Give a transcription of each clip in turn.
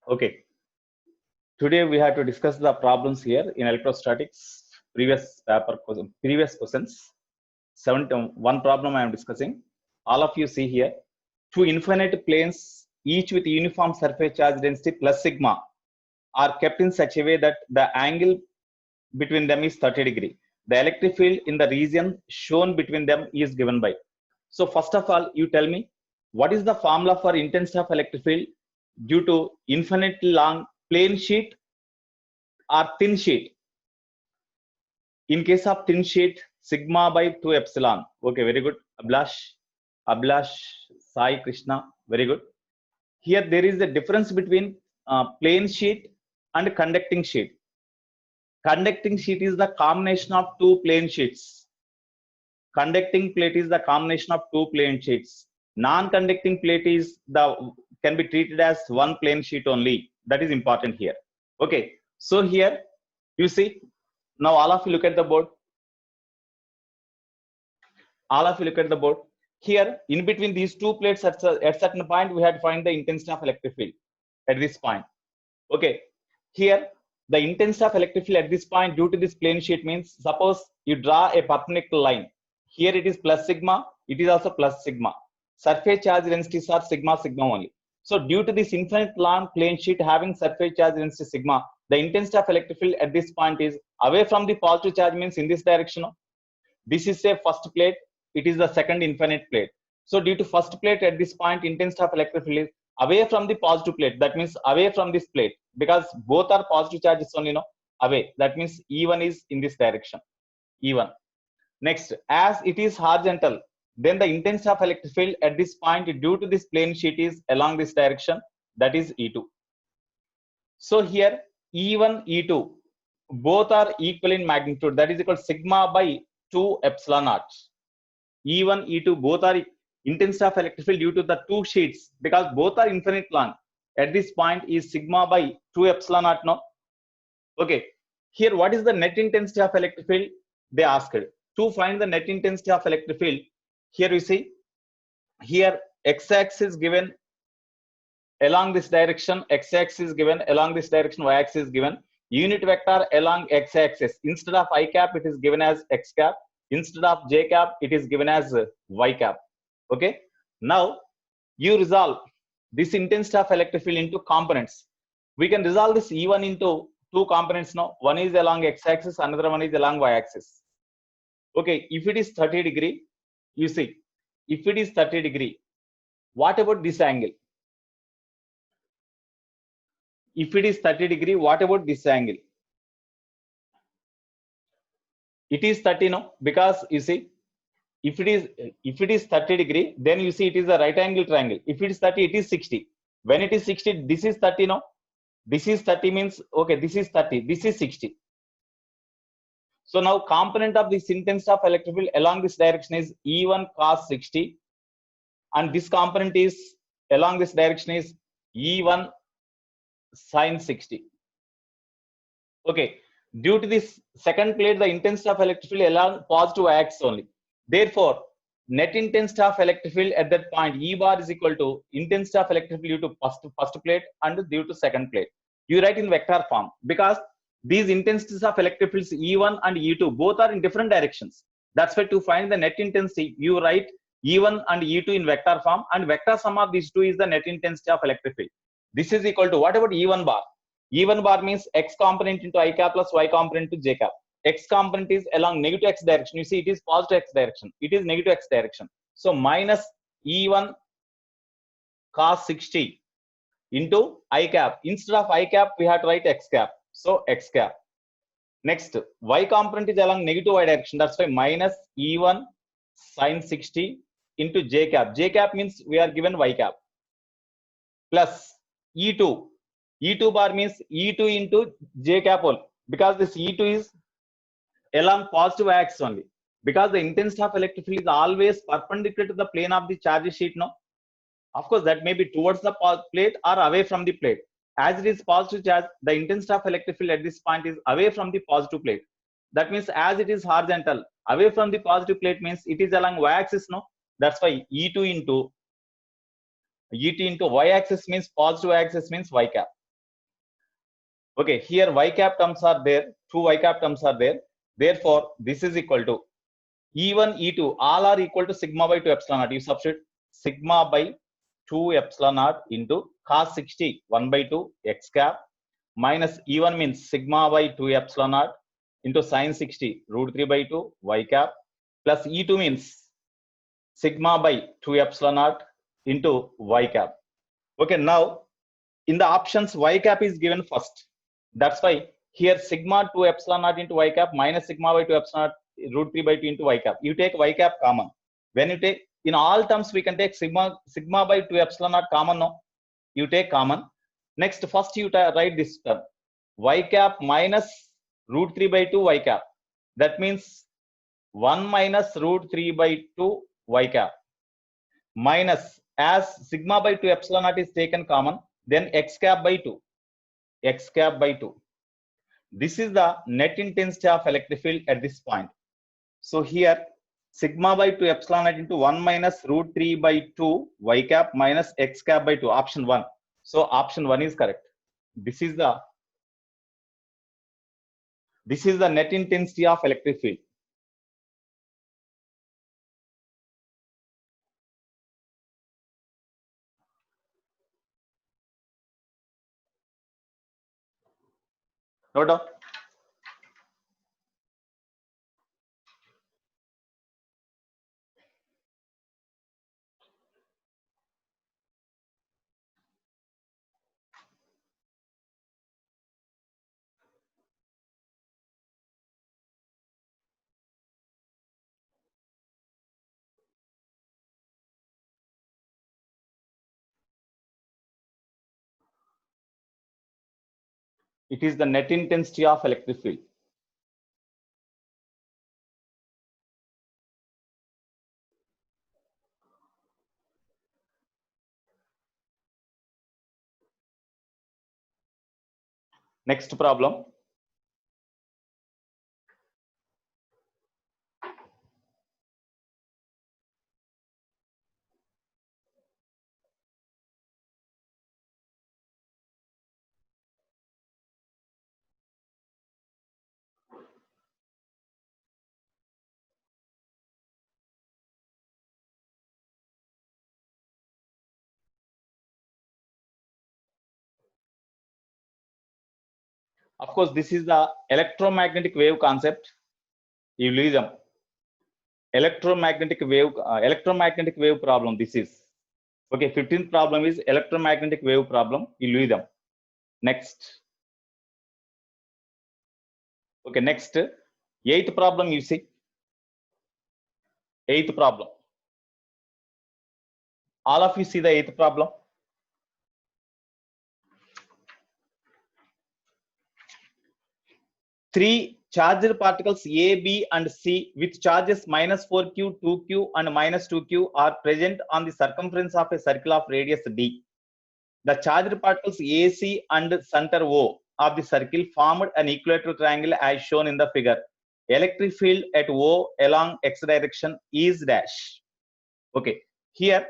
Okay, today we have to discuss the problems here in electrostatics. Previous questions. One problem I am discussing. All of you see here, two infinite planes, each with uniform surface charge density plus sigma, are kept in such a way that the angle between them is 30 degree. The electric field in the region shown between them is given by. So first of all, you tell me, what is the formula for intensity of electric field due to infinitely long plane sheet or thin sheet? In case of thin sheet, sigma by 2 epsilon. Okay, very good. Ablash, Sai Krishna, very good. Here there is a difference between plane sheet and conducting sheet. Conducting sheet is the combination of two plane sheets. Conducting plate is the combination of two plane sheets. Non-conducting plate is can be treated as one plane sheet only. That is important here. Okay, so here you see, now all of you look at the board. All of you look at the board. Here, in between these two plates, at certain point, we had to find the intensity of electric field at this point. Okay, here the intensity of electric field at this point due to this plane sheet means, suppose you draw a perpendicular line. Here it is plus sigma, it is also plus sigma. Surface charge densities are sigma only. So due to this infinite long plane sheet having surface charge density sigma, the intensity of electric field at this point is away from the positive charge, means in this direction. This is a first plate, it is the second infinite plate. So due to first plate at this point, intensity of electric field is away from the positive plate. That means away from this plate, because both are positive charges only, away. That means E1 is in this direction, E1. Next, as it is horizontal, then the intensity of electric field at this point due to this plane sheet is along this direction, that is E2. So here E1, E2, both are equal in magnitude, that is equal to sigma by 2 epsilon naught. E1, E2, both are intensity of electric field due to the two sheets, because both are infinite long. At this point is sigma by 2 epsilon naught, no? Okay, here what is the net intensity of electric field? They asked. To find the net intensity of electric field, here you see, here x-axis given along this direction, x-axis given along this direction, y-axis given, unit vector along x-axis. Instead of I cap, it is given as x cap. Instead of j cap, it is given as y cap. Okay, now you resolve this intensity of electric field into components. We can resolve this E1 into two components now. One is along x-axis, another one is along y-axis. Okay, if it is 30 degree, you see, if it is 30 degree, what about this angle? If it is 30 degree, what about this angle? It is 30, no? Because you see, if it is 30 degree, then you see it is a right angle triangle. If it is 30, it is 60. When it is 60, this is 30, no? This is 30 means, okay, this is 30, this is 60. So now component of this intensity of electric field along this direction is E1 cos 60, and this component is along this direction is E1 sin 60. Okay, due to this second plate, the intensity of electric field along positive axis only. Therefore, net intensity of electric field at that point, E bar is equal to intensity of electric field due to first plate and due to second plate. You write in vector form, because these intensities of electric fields E1 and E2 both are in different directions. That's why to find the net intensity, you write E1 and E2 in vector form, and vector sum of these two is the net intensity of electric field. This is equal to, what about E1 bar? E1 bar means x component into I cap plus y component to j cap. X component is along negative x direction. You see, it is positive x direction. It is negative x direction. So minus E1 cos 60 into I cap. Instead of I cap, we have to write x cap. So x cap. Next, y component is along negative y direction. That's why minus E1 sin 60 into j cap. J cap means we are given y cap. Plus E2. E2 bar means E2 into j cap all, because this E2 is along positive axis only, because the intensity of electric field is always perpendicular to the plane of the charge sheet, no? Of course, that may be towards the plate or away from the plate. As it is positive charge, the intensity of electric field at this point is away from the positive plate. That means as it is horizontal, away from the positive plate means it is along y-axis, no? That's why E2 into Et into y-axis means positive axis means y cap. Okay, here y cap terms are there, two y cap terms are there. Therefore, this is equal to E1, E2, all are equal to sigma by 2 epsilon naught. You substitute sigma by 2 epsilon naught into cos 60 1 by 2 x cap minus E1 means sigma by 2 epsilon naught into sin 60 root 3 by 2 y cap plus E2 means sigma by 2 epsilon naught into y cap. Okay, now in the options y cap is given first. That's why here sigma 2 epsilon naught into y cap minus sigma by 2 epsilon naught root 3 by 2 into y cap. You take y cap common. When you take in all terms, we can take sigma by 2 epsilon naught common. No, you take common. Next, first you write this term y cap minus root 3 by 2 y cap. That means 1 minus root 3 by 2 y cap minus, as sigma by 2 epsilon naught is taken common, then x cap by 2. X cap by 2. This is the net intensity of electric field at this point. So here sigma by 2 epsilon naught into 1 minus root 3 by 2 y cap minus x cap by 2, option 1. So option 1 is correct. This is the net intensity of electric field. No doubt. It is the net intensity of electric field. Next problem. Of course, this is the electromagnetic wave concept. You leave them. Electromagnetic wave problem. This is okay. 15th problem is electromagnetic wave problem. You leave them. Next. Okay, next. 8th problem you see. 8th problem. All of you see the 8th problem. Three charged particles A, B, and C with charges minus 4q, 2q, and minus 2q are present on the circumference of a circle of radius d. The charged particles AC and center O of the circle formed an equilateral triangle as shown in the figure. Electric field at O along x direction is dash. Okay, here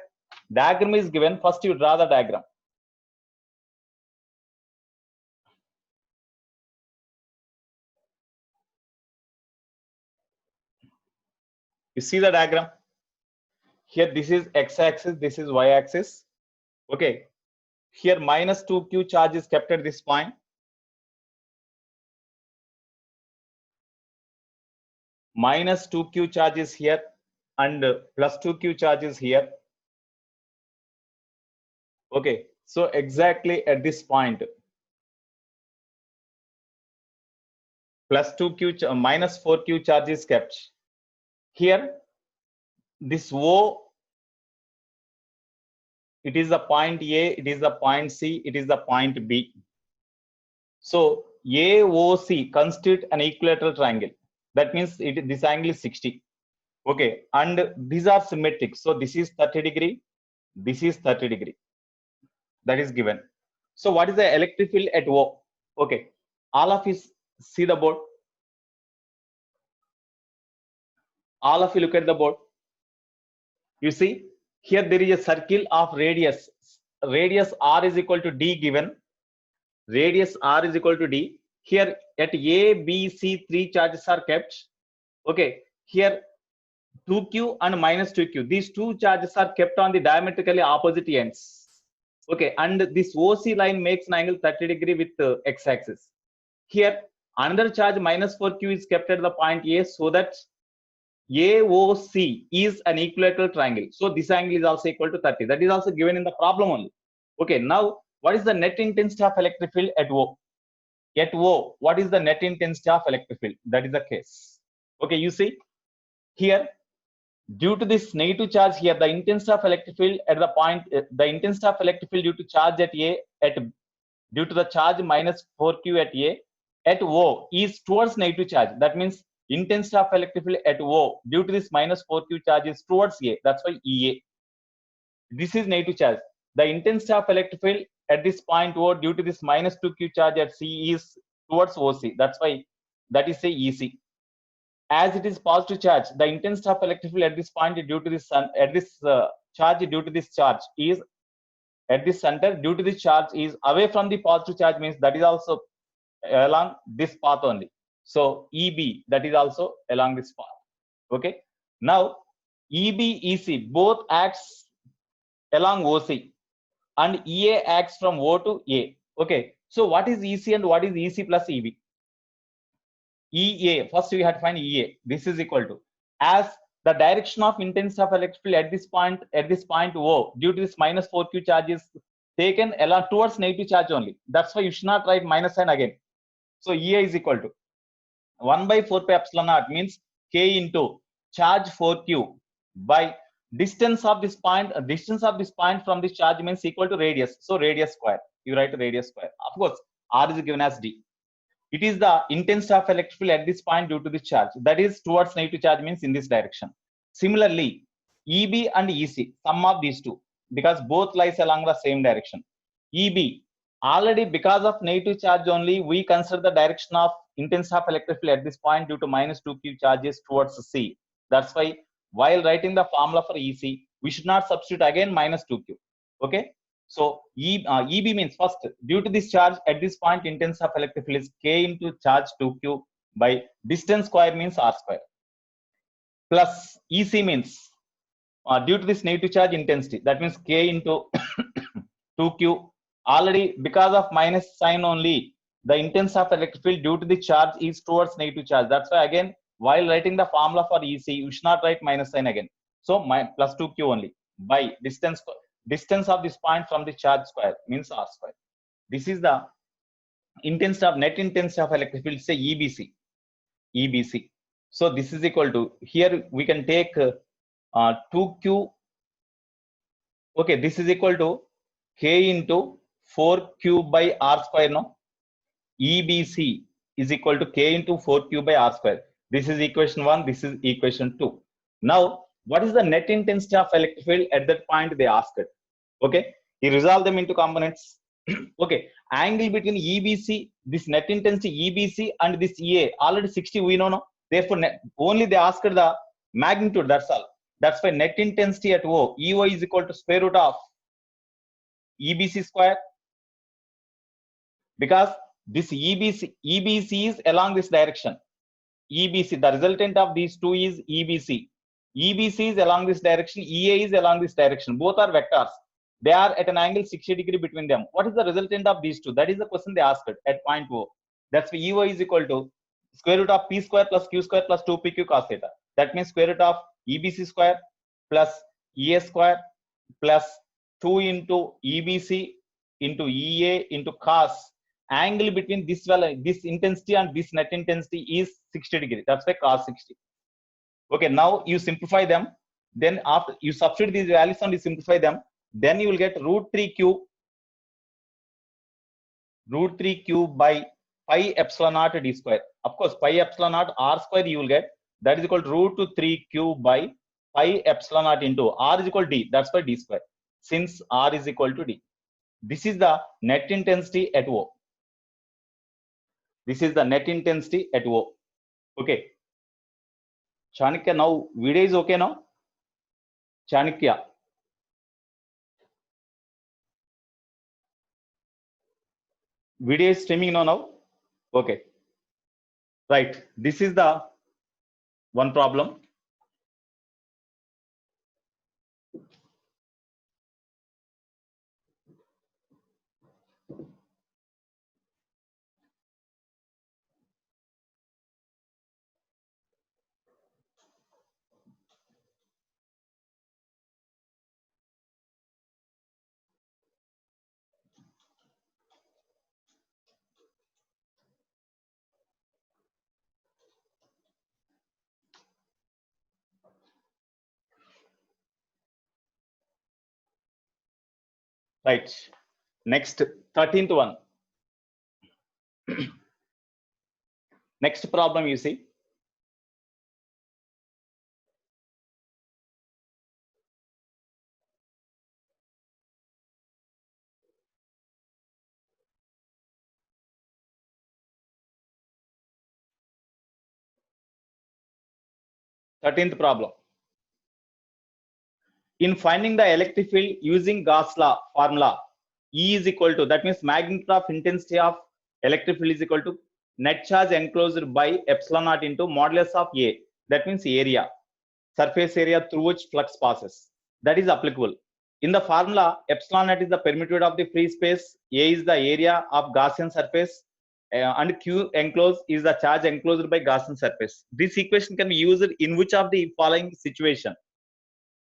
diagram is given. First you draw the diagram. You see the diagram? Here this is x-axis, this is y-axis. Okay, here minus 2q charge is kept at this point. Minus 2q charge is here and plus 2q charge is here. Okay, so exactly at this point, plus 2q minus 4q charge is kept. Here, this O, it is the point A, it is the point C, it is the point B. So AOC constitute an equilateral triangle. That means this angle is 60. Okay, and these are symmetric. So this is 30 degree, this is 30 degree. That is given. So what is the electric field at O? Okay, all of you see the board. All of you look at the board. You see here there is a circle of radius radius r is equal to d given. Radius r is equal to d. Here at A, B, C, three charges are kept. Okay, here 2q and minus 2q. These two charges are kept on the diametrically opposite ends. Okay, and this OC line makes an angle 30 degree with x-axis. Here another charge minus 4q is kept at the point A, so that AOC is an equilateral triangle. So this angle is also equal to 30. That is also given in the problem only. Okay, now what is the net intensity of electric field at O? At O, what is the net intensity of electric field? That is the case. Okay, you see here, due to this negative charge here, the intensity of electric field at the point, the intensity of electric field due to charge at A, due to the charge minus 4q at A, at O is towards negative charge. That means intensity of electric field at O due to this minus 4q charge is towards A. That's why EA. This is negative charge. The intensity of electric field at this point O due to this minus 2q charge at C is towards OC. That's why that is say EC. As it is positive charge, the intensity of electric field at this point due to this charge due to this charge is at this center due to this charge is away from the positive charge, means that is also along this path only. So EB, that is also along this path. Okay, now EB, EC both acts along OC and EA acts from O to A. Okay, so what is EC and what is EC plus EB? EA, first we had to find EA. This is equal to, as the direction of intensity of electric field at this point O due to this minus 4q charge is taken along towards negative charge only. That's why you should not write minus sign again. So EA is equal to 1 by 4 pi epsilon naught, means K into charge 4q by distance of this point. Distance of this point from this charge means equal to radius. So radius square. You write radius square. Of course, R is given as D. It is the intensity of electric field at this point due to this charge. That is towards negative charge, means in this direction. Similarly, EB and EC, sum of these two, because both lies along the same direction. EB, already because of negative charge only, we consider the direction of intensity of electric field at this point due to minus 2q charges towards C. That's why while writing the formula for EC, we should not substitute again minus 2q. Okay. So EB means first, due to this charge at this point, intensity of electric field is K into charge 2q by distance square means R square, plus EC means due to this negative charge intensity, that means K into 2q. Already because of minus sign only, the intensity of electric field due to the charge is towards negative charge. That's why again, while writing the formula for EC, you should not write minus sign again. So plus 2q only by distance of this point from the charge square means R square. This is the intensity of net intensity of electric field, say EBC. EBC. So this is equal to, here we can take 2q. Okay, this is equal to K into 4q by R square. No, EBC is equal to K into 4q by R square. This is equation 1. This is equation 2. Now, what is the net intensity of electric field at that point they asked it? Okay, you resolve them into components. Okay, angle between EBC, this net intensity EBC and this EA already 60 we know. No? Therefore, only they asked the magnitude. That's all. That's why net intensity at O, EO is equal to square root of EBC square, because this EBC is along this direction. EBC, the resultant of these two is EBC. EBC is along this direction, EA is along this direction. Both are vectors. They are at an angle 60 degree between them. What is the resultant of these two? That is the question they asked at point O. That's why EO is equal to square root of P square plus Q square plus 2PQ cos theta. That means square root of EBC square plus EA square plus 2 into EBC into EA into cos. Angle between this intensity and this net intensity is 60 degree. That's why cos 60. Okay, now you simplify them. Then after you substitute these values and you simplify them, then you will get root 3q by pi epsilon naught d square. Of course, pi epsilon naught R square you will get. That is equal to root 3q by pi epsilon naught into R is equal to D. That's why D square. Since R is equal to D. This is the net intensity at O. This is the net intensity at O. Okay. Chanakya, now video is okay now? Chanakya. Video is streaming now. Okay. Right. This is the one problem. Right. Next, 13th one. Next problem you see. Thirteenth problem. In finding the electric field using Gauss law formula, E is equal to, that means magnitude of intensity of electric field is equal to net charge enclosed by epsilon naught into modulus of A. That means area, surface area through which flux passes. That is applicable. In the formula, epsilon naught is the permittivity of the free space, A is the area of Gaussian surface, and Q enclosed is the charge enclosed by Gaussian surface. This equation can be used in which of the following situation?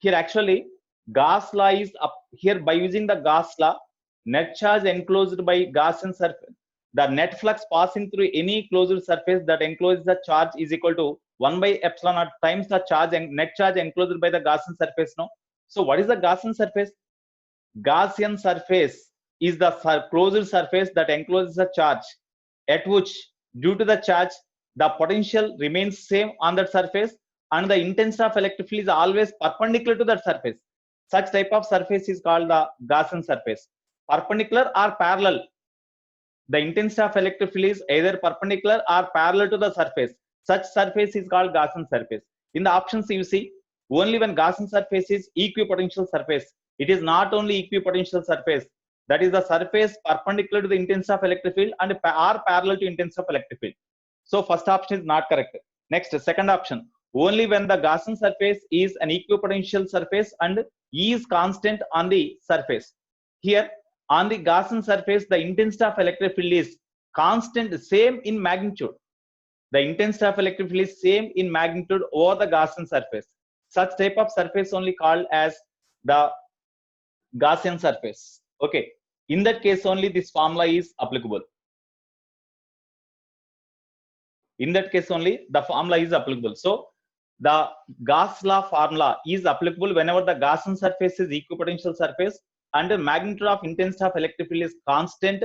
Here actually Gauss law is up here. By using the Gauss law, net charge enclosed by Gaussian surface, the net flux passing through any closed surface that encloses the charge is equal to 1 by epsilon naught times the charge and net charge enclosed by the Gaussian surface. No, so what is the Gaussian surface? Gaussian surface is the closed surface that encloses the charge, at which due to the charge the potential remains same on that surface and the intensity of electric field is always perpendicular to that surface. Such type of surface is called the Gaussian surface. Perpendicular or parallel, the intensity of electric field is either perpendicular or parallel to the surface. Such surface is called Gaussian surface. In the options you see, only when Gaussian surface is equipotential surface. It is not only equipotential surface, that is the surface perpendicular to the intensity of electric field and are parallel to intensity of electric field. So first option is not correct. Next, second option, only when the Gaussian surface is an equipotential surface and E is constant on the surface. Here on the Gaussian surface, the intensity of electric field is constant, same in magnitude. The intensity of electric field is same in magnitude over the Gaussian surface. Such type of surface only called as the Gaussian surface. Okay, in that case only this formula is applicable. In that case only the formula is applicable. So the Gauss law formula is applicable whenever the Gaussian surface is equipotential surface and the magnitude of intensity of electric field is constant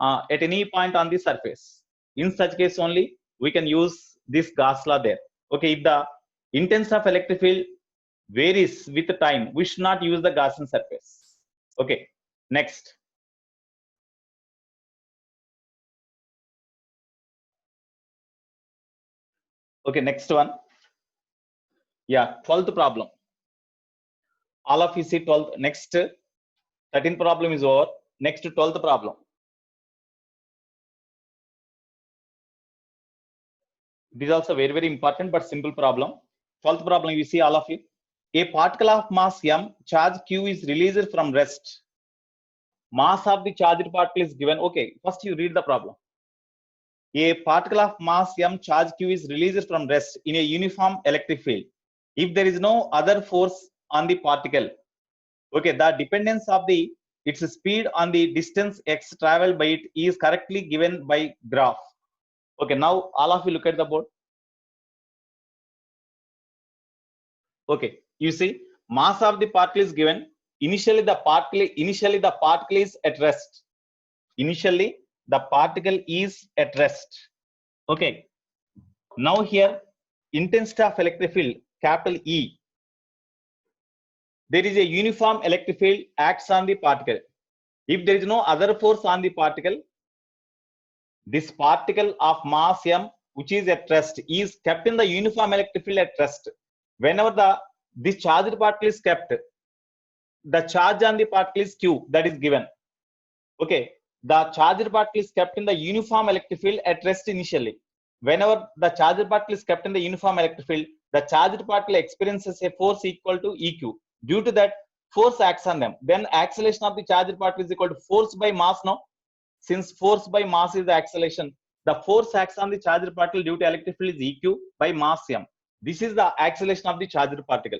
at any point on the surface. In such case only we can use this Gauss law there. Okay, if the intensity of electric field varies with the time, we should not use the Gaussian surface. Okay, next. Okay, next one. Yeah, 12th problem. All of you see 12th. Next, 13th problem is over. Next, 12th problem. This is also very, very important but simple problem. 12th problem, you see all of you. A particle of mass m, charge q is released from rest. Mass of the charged particle is given. Okay, first you read the problem. A particle of mass m, charge q is released from rest in a uniform electric field. If there is no other force on the particle, okay, the dependence of the its speed on the distance x traveled by it is correctly given by graph. Okay, now all of you look at the board. Okay, you see mass of the particle is given. Initially the particle is at rest. Initially the particle is at rest. Okay, now here intensity of electric field, capital E. There is a uniform electric field acts on the particle. If there is no other force on the particle, this particle of mass m, which is at rest, is kept in the uniform electric field at rest. Whenever this charged particle is kept, the charge on the particle is q, that is given. Okay, the charged particle is kept in the uniform electric field at rest initially. Whenever the charged particle is kept in the uniform electric field, the charged particle experiences a force equal to EQ. Due to that, force acts on them. Then acceleration of the charged particle is equal to force by mass. Now, since force by mass is the acceleration, the force acts on the charged particle due to electric field is EQ by mass m. This is the acceleration of the charged particle.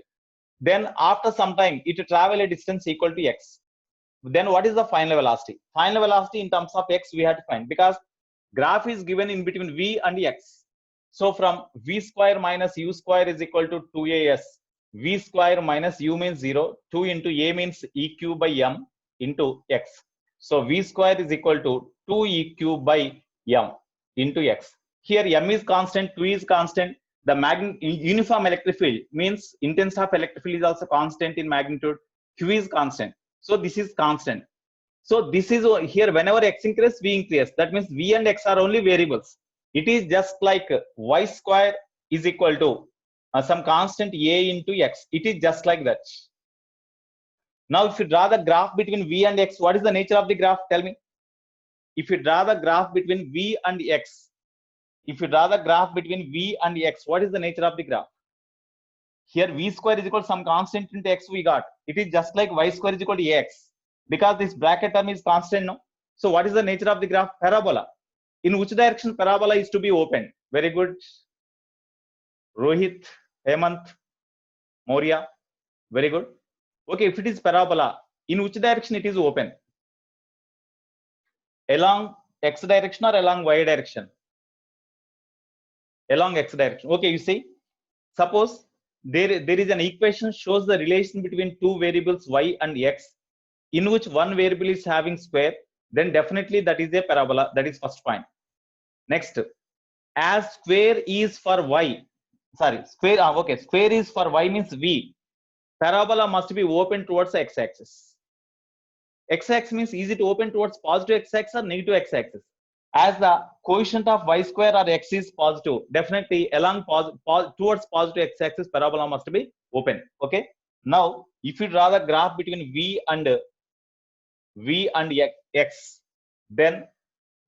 Then after some time, it travel a distance equal to x. Then what is the final velocity? Final velocity in terms of x we have to find, because graph is given in between v and x. So from v square minus u square is equal to 2as. V square minus u means 0. 2 into a means eq by m into x. So v square is equal to 2 eq by m into x. Here m is constant, 2 is constant. The uniform electric field means intensity of electric field is also constant in magnitude. Q is constant. So this is constant. So this is here, whenever x increases, v increases. That means v and x are only variables. It is just like y square is equal to some constant a into x. It is just like that. Now, if you draw the graph between v and x, what is the nature of the graph? Tell me. If you draw the graph between v and x, what is the nature of the graph? Here v square is equal to some constant into x we got. It is just like y square is equal to ax, because this bracket term is constant, no? So what is the nature of the graph? Parabola. In which direction parabola is to be open? Very good. Rohit, Hemant, Moria. Very good. Okay, if it is parabola, in which direction it is open? Along x direction or along y direction? Along x direction. Okay, you see, suppose there is an equation shows the relation between two variables y and x, in which one variable is having square, then definitely that is a parabola. That is first point. Next, as square is for y, square is for y means v. Parabola must be open towards the x-axis. X-axis means, is it open towards positive x-axis or negative x-axis? As the coefficient of y square or x is positive, definitely along towards positive x-axis, parabola must be open. Okay. Now, if you draw the graph between v and x, then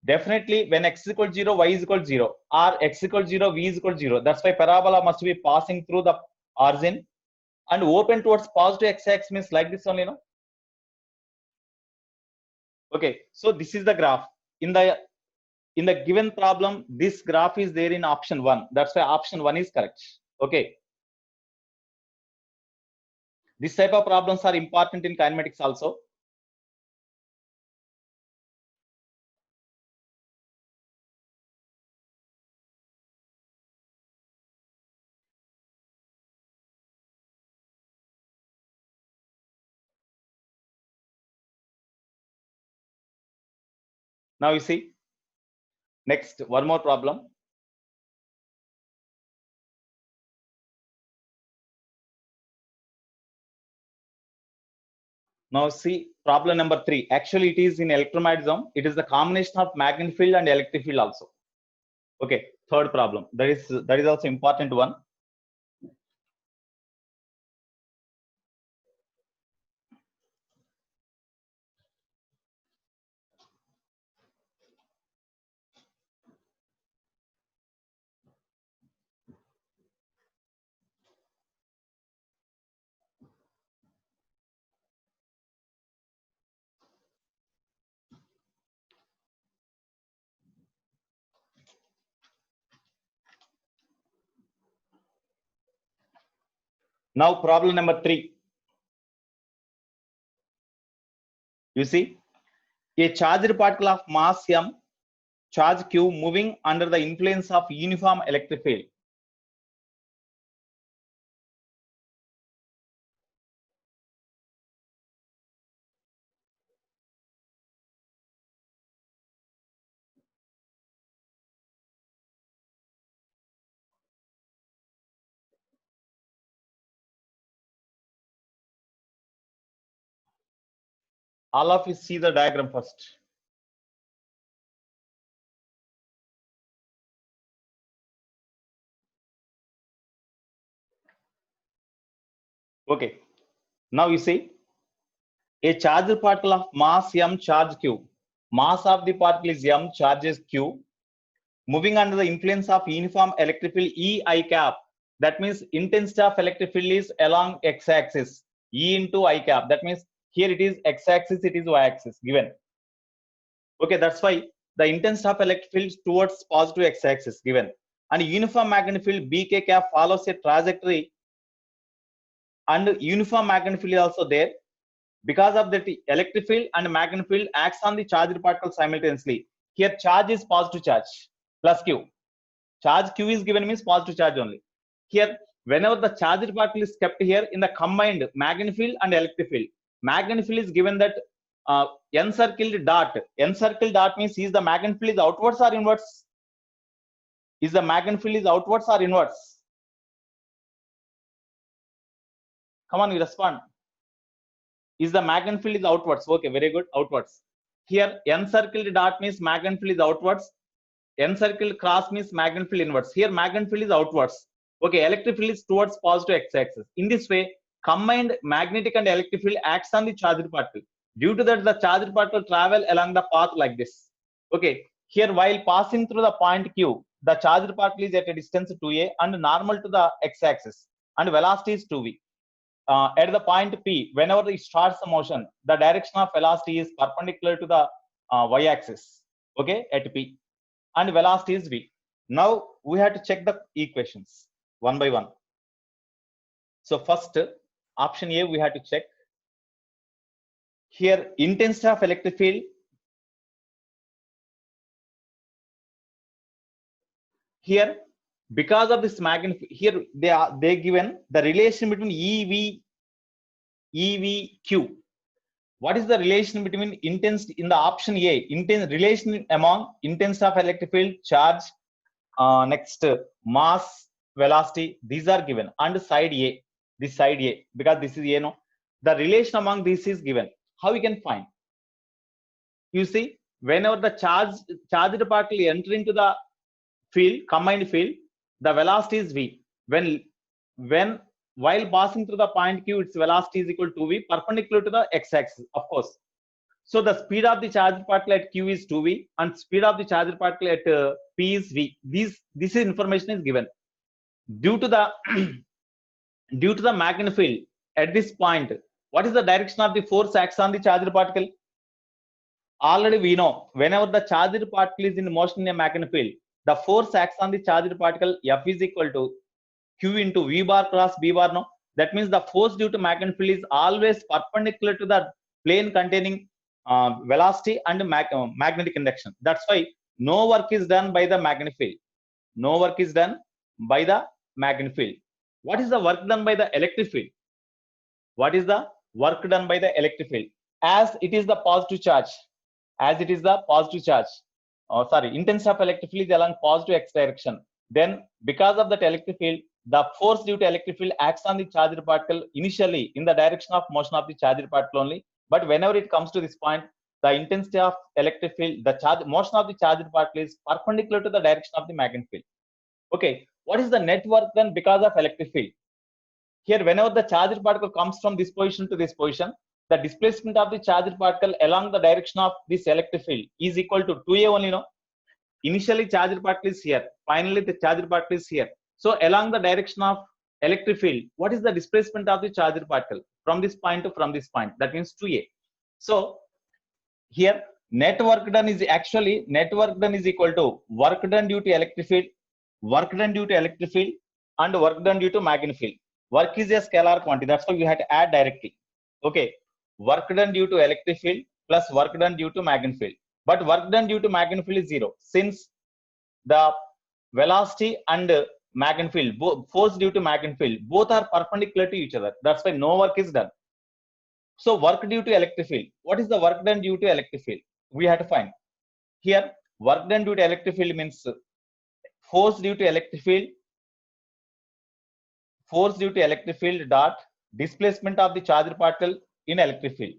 definitely when x is equal to 0, y is equal to 0, or x is equal to 0, v is equal to 0. That's why parabola must be passing through the origin and open towards positive x-axis means like this only, no? Okay, so this is the graph. In the given problem, this graph is there in option 1. That's why option 1 is correct. Okay. This type of problems are important in kinematics also. Now you see, next, one more problem. Now see problem number 3. Actually, it is in electromagnetism. It is the combination of magnetic field and electric field also. Okay, third problem. That is also important one. Now problem number 3. You see, a charged particle of mass m, charge q, moving under the influence of uniform electric field. All of you see the diagram first. Okay. Now you see, a charged particle of mass m, charge q, Mass of the particle is m, charge is q. Moving under the influence of uniform electric field E I cap, that means intensity of electric field is along x-axis, E into I cap. That means here it is x-axis, it is y-axis given. Okay, that's why the intensity of electric field towards positive x-axis given. And uniform magnetic field BK cap follows a trajectory, and uniform magnetic field is also there. Because of that, electric field and magnetic field acts on the charged particle simultaneously. Here charge is positive charge plus q. Charge q is given means positive charge only. Here, whenever the charged particle is kept here in the combined magnetic field and electric field, magnetic field is given that encircled dot. Encircled dot means is the magnetic field is outwards or inwards? Is the magnetic field is outwards or inwards? Come on, you respond. Is the magnetic field is outwards? Okay, very good, outwards. Here encircled dot means magnetic field is outwards. Encircled cross means magnetic field inwards. Here magnetic field is outwards. Okay, electric field is towards positive x-axis. In this way, combined magnetic and electric field acts on the charged particle. Due to that, the charged particle travel along the path like this. Okay, here while passing through the point Q, the charged particle is at a distance 2a and normal to the x-axis, and velocity is 2v. At the point P, whenever it starts the motion, the direction of velocity is perpendicular to the y-axis. Okay, at P, and velocity is v. Now we have to check the equations one by one. So first, option A we have to check. Here intensity of electric field. Here, because of this magnetic, here they given the relation between EVQ. What is the relation between intensity in the option A? Relation among intensity of electric field, charge, next mass, velocity. These are given. And side A, this side A, because this is A, no. The relation among these is given. How we can find? You see, whenever the charged particle enter into the field, combined field, the velocity is v. While passing through the point Q, its velocity is equal to v, perpendicular to the x-axis, of course. So the speed of the charged particle at Q is 2v, and speed of the charged particle at P is v. This information is given. Due to the magnetic field at this point, what is the direction of the force acts on the charged particle? Already we know, whenever the charged particle is in motion in a magnetic field, the force acts on the charged particle F is equal to Q into V bar cross B bar, no? That means the force due to magnetic field is always perpendicular to the plane containing velocity and magnetic induction. That's why no work is done by the magnetic field. No work is done by the magnetic field. What is the work done by the electric field? What is the work done by the electric field? As it is the positive charge, intensity of electric field is along positive x direction. Then because of that electric field, the force due to electric field acts on the charged particle initially in the direction of motion of the charged particle only. But whenever it comes to this point, the intensity of electric field, motion of the charged particle is perpendicular to the direction of the magnetic field. Okay, what is the net work then because of electric field? Here, whenever the charged particle comes from this position to this position, the displacement of the charged particle along the direction of this electric field is equal to 2a only, no? Initially charged particle is here, finally the charged particle is here. So along the direction of electric field, what is the displacement of the charged particle from this point to from this point? That means 2a. So here net work done is equal to work done due to electric field, work done due to electric field, and work done due to magnetic field. Work is a scalar quantity, that's why you have to add directly. Okay, work done due to electric field plus work done due to magnetic field. But work done due to magnetic field is 0, since the velocity and magnetic field, force due to magnetic field, both are perpendicular to each other. That's why no work is done. So work due to electric field. What is the work done due to electric field? We have to find. Here, work done due to electric field means force due to electric field, dot displacement of the charged particle in electric field.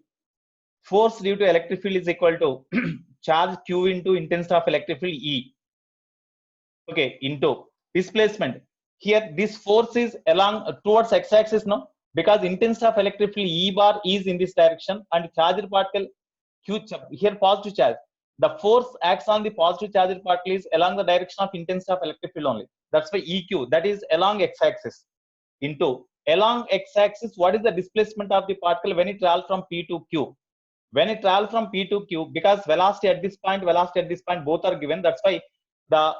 Force due to electric field is equal to charge Q into intensity of electric field E. Okay, into displacement. Here this force is along towards x-axis, no? Because intensity of electric field E bar is in this direction and charged particle Q, here positive charge. the force acts on the positive charged particle is along the direction of intensity of electric field only. That's why EQ, that is along x-axis, into along x-axis, what is the displacement of the particle when it travels from P to Q? When it travels from P to Q, because velocity at this point, velocity at this point, both are given. That's why the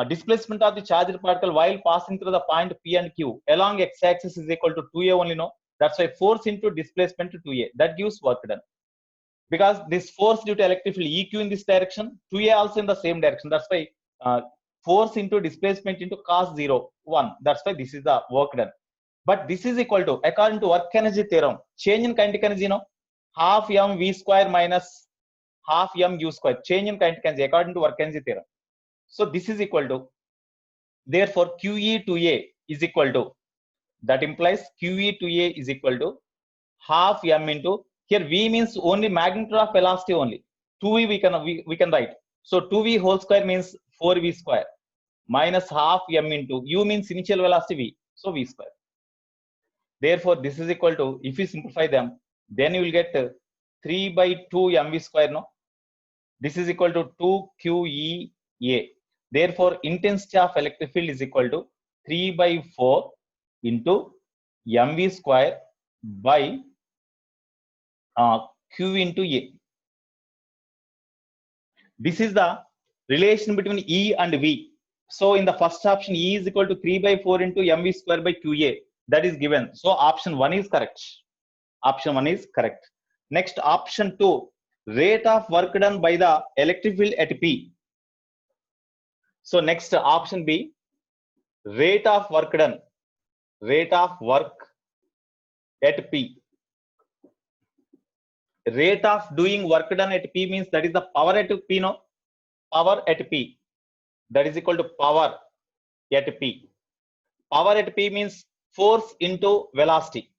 displacement of the charged particle while passing through the point P and Q along x-axis is equal to 2a only, no? That's why force into displacement to 2a, that gives work done. Because this force due to electric field EQ in this direction, 2a also in the same direction. That's why force into displacement into cos 0, 1. That's why this is the work done. But this is equal to, according to work energy theorem, change in kinetic energy, no? Half m v square minus half m u square, change in kinetic energy according to work energy theorem. So this is equal to, therefore QE to A is equal to, that implies QE to A is equal to half m into, here v means only magnitude of velocity only, 2v we can write. So 2v whole square means 4v square minus half m into u means initial velocity v, so v square. Therefore this is equal to, if you simplify them, then you will get 3 by 2 mv square, no? This is equal to 2 QEA. Therefore intensity of electric field is equal to 3 by 4 into mv square by Q into A. This is the relation between E and V. So in the first option, E is equal to 3 by 4 into mv square by QA. That is given. So option 1 is correct. Option 1 is correct. Next, option 2, rate of work done by the electric field at P. So next, option B, rate of work done. Rate of work at P. Rate of doing work done at P means that is the power at P, no? Power at P. That is equal to power at P. Power at P means force into velocity.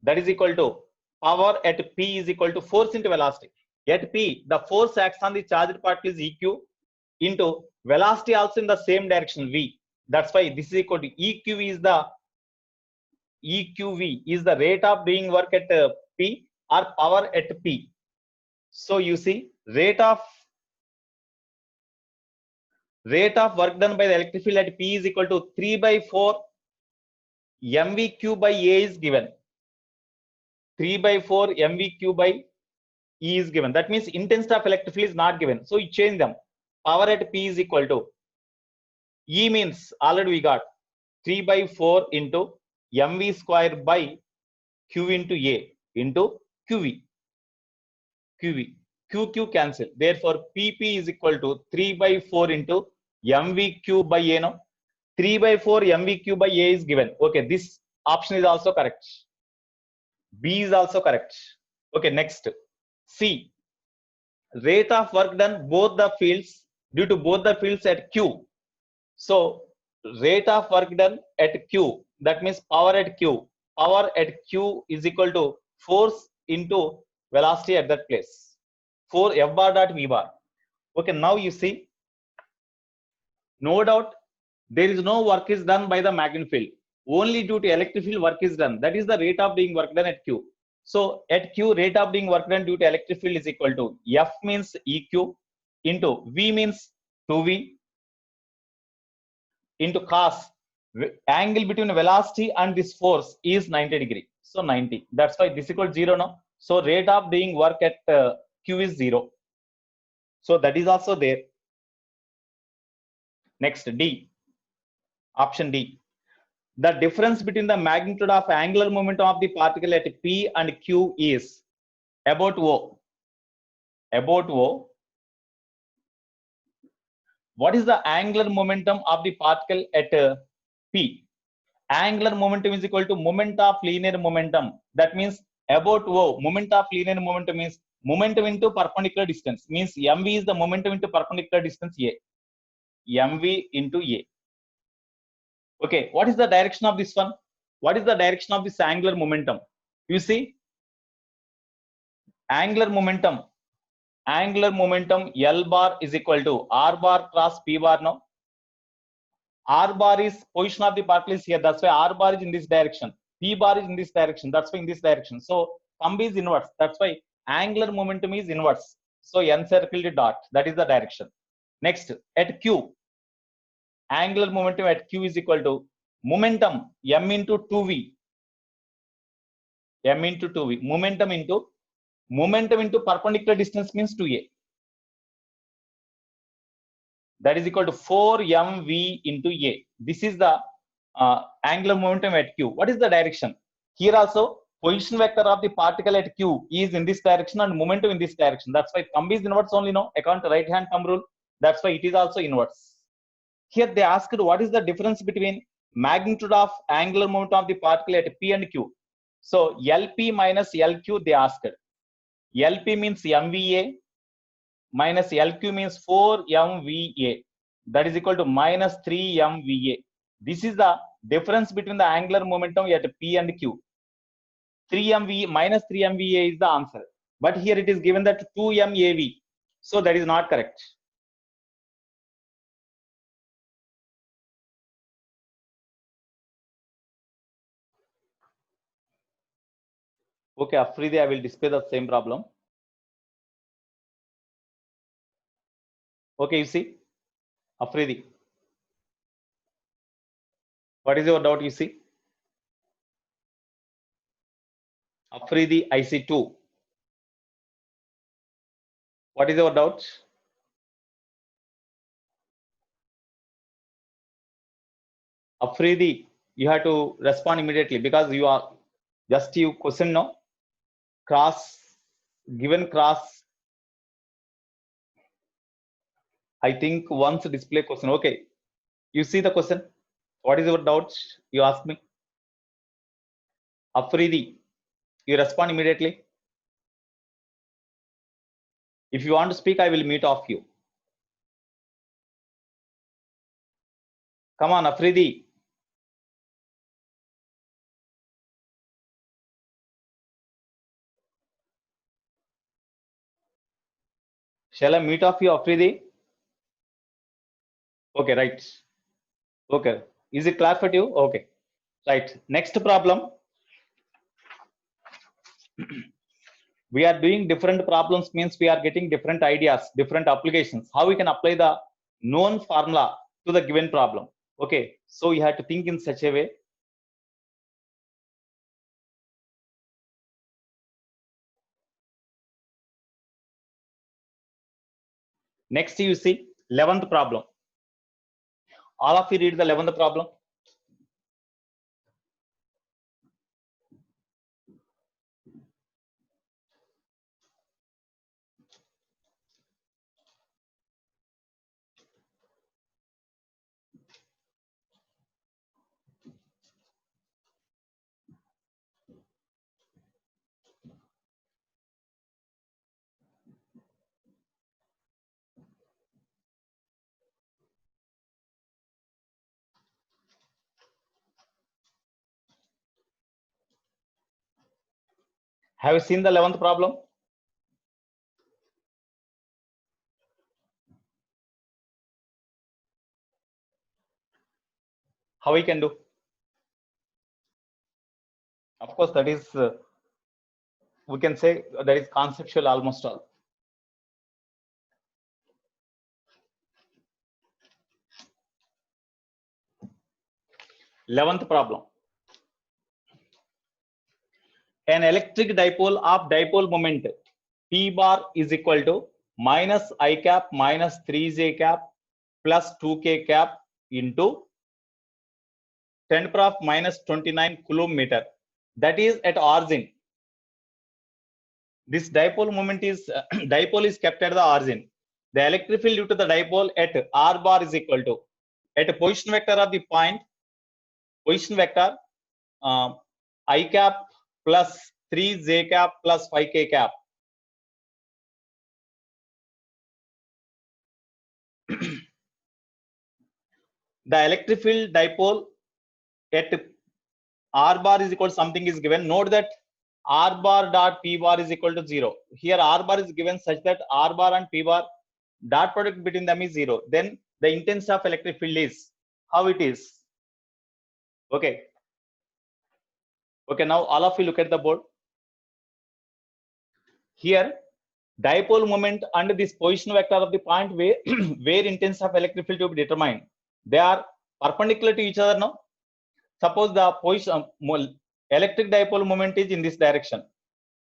That is equal to power at P is equal to force into velocity. At P, the force acts on the charged particle is EQ into velocity also in the same direction V. That's why this is equal to EQV is the rate of doing work at P or power at P. So you see, rate of work done by the electric field at P is equal to 3 by 4 mvq by A is given. 3 by 4 mvq by E is given. That means intensity of electric field is not given. So you change them. Power at P is equal to, E means already we got 3 by 4 into mv square by Q into A into QV. QQ cancel. Therefore PP is equal to 3 by 4 into mvq by A, no? 3 by 4 mvq by A is given. Okay, this option is also correct. B is also correct. Okay, next, C, rate of work done both the fields due to both the fields at Q. So rate of work done at Q, that means power at Q. Power at Q is equal to force into velocity at that place. 4 F bar dot V bar. Okay, now you see, no doubt there is no work is done by the magnetic field. Only due to electric field work is done. That is the rate of doing work done at Q. So at Q, rate of doing work done due to electric field is equal to F means EQ into V means 2V into cos. Angle between velocity and this force is 90 degree. So 90. That's why this is equal to 0 now. So rate of doing work at Q is 0. So that is also there. Next, D. Option D. The difference between the magnitude of angular momentum of the particle at P and Q is about O. About O. What is the angular momentum of the particle at P? Angular momentum is equal to moment of linear momentum. That means about O, moment of linear momentum is momentum into perpendicular distance. Means mv is the momentum into perpendicular distance A. mv into A. Okay, what is the direction of this one? What is the direction of this angular momentum? You see, angular momentum L bar is equal to R bar cross P bar now. R bar is position of the particle is here. That's why R bar is in this direction. P bar is in this direction. That's why in this direction. So thumb is inverse. That's why angular momentum is inverse. So encircled dot, that is the direction. Next, at Q, angular momentum at Q is equal to momentum m into 2v, m into 2v, momentum into perpendicular distance means 2a, that is equal to 4mv into a. This is the angular momentum at Q. What is the direction? Here also, position vector of the particle at Q is in this direction and momentum in this direction. That's why thumb is inverse only, no, according to right hand thumb rule. That's why it is also inverse. Here they asked what is the difference between magnitude of angular momentum of the particle at P and Q. So LP minus LQ they asked. LP means MVA minus LQ means 4MVA. That is equal to minus 3MVA. This is the difference between the angular momentum at P and Q. 3MVA minus 3MVA is the answer. But here it is given that 2MAV. So that is not correct. Okay, Afridi, I will display the same problem. Okay, you see, Afridi, what is your doubt? You see, Afridi, I see 2. What is your doubt? Afridi, you have to respond immediately because you are just you question, no, cross, given cross, I think once display question. Okay, you see the question. What is your doubt? You ask me. Afridi, you respond immediately. If you want to speak, I will mute off you. Come on, Afridi. Shall I mute off you, Afridi? Okay, right. Okay, is it clear for you? Okay, right. Next problem. We are doing different problems means we are getting different ideas, different applications, how we can apply the known formula to the given problem. Okay, so you have to think in such a way. Next, you see 11th problem. All of you read the 11th problem. Have you seen the 11th problem? How we can do? Of course, that is, we can say that is conceptual almost all. Eleventh problem. An electric dipole of dipole moment P bar is equal to minus I cap minus 3J cap plus 2K cap into 10 to the power of minus 29 coulomb meter. That is at origin. This dipole moment is dipole is kept at the origin. The electric field due to the dipole at R bar is equal to, at a position vector of the point, position vector I cap plus 3J cap plus 5K cap. The electric field dipole at R bar is equal to something is given. Note that R bar dot P bar is equal to 0. Here R bar is given such that R bar and P bar dot product between them is 0. Then the intensity of electric field is how it is. Okay. Okay, now all of you look at the board. Here dipole moment and this position vector of the point where where intensity of electric field to be determined, they are perpendicular to each other now. Suppose the position electric dipole moment is in this direction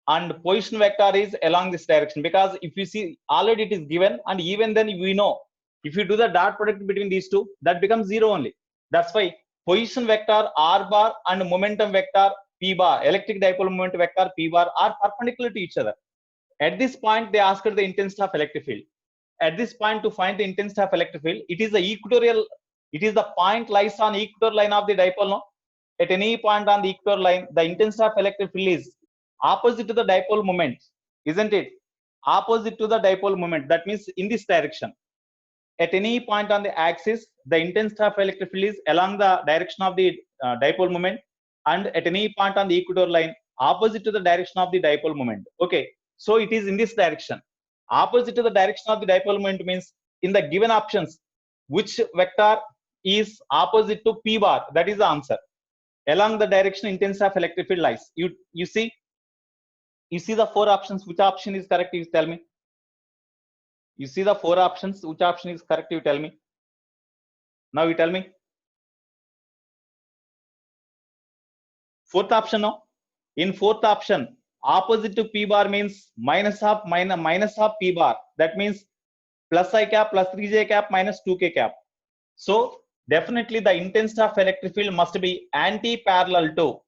and position vector is along this direction, because if you see already it is given, and even then we know if you do the dot product between these two, that becomes zero only. That's why position vector r bar and momentum vector p bar, electric dipole moment vector p bar, are perpendicular to each other. At this point they asked the intensity of electric field. At this point, to find the intensity of electric field, it is the equatorial, it is the point lies on equatorial line of the dipole. No, at any point on the equatorial line, the intensity of electric field is opposite to the dipole moment, isn't it? Opposite to the dipole moment, that means in this direction. At any point on the axis, the intensity of electric field is along the direction of the dipole moment, and at any point on the equatorial line, opposite to the direction of the dipole moment. Okay, so it is in this direction. Opposite to the direction of the dipole moment means in the given options, which vector is opposite to p bar? That is the answer. Along the direction intensity of electric field lies. You see the four options. Which option is correct? You tell me. You see the four options. Which option is correct? You tell me. Now you tell me. Fourth option. No. In fourth option, opposite to p bar means minus of p bar. That means plus I cap plus 3j cap minus 2k cap. So definitely the intensity of electric field must be anti-parallel to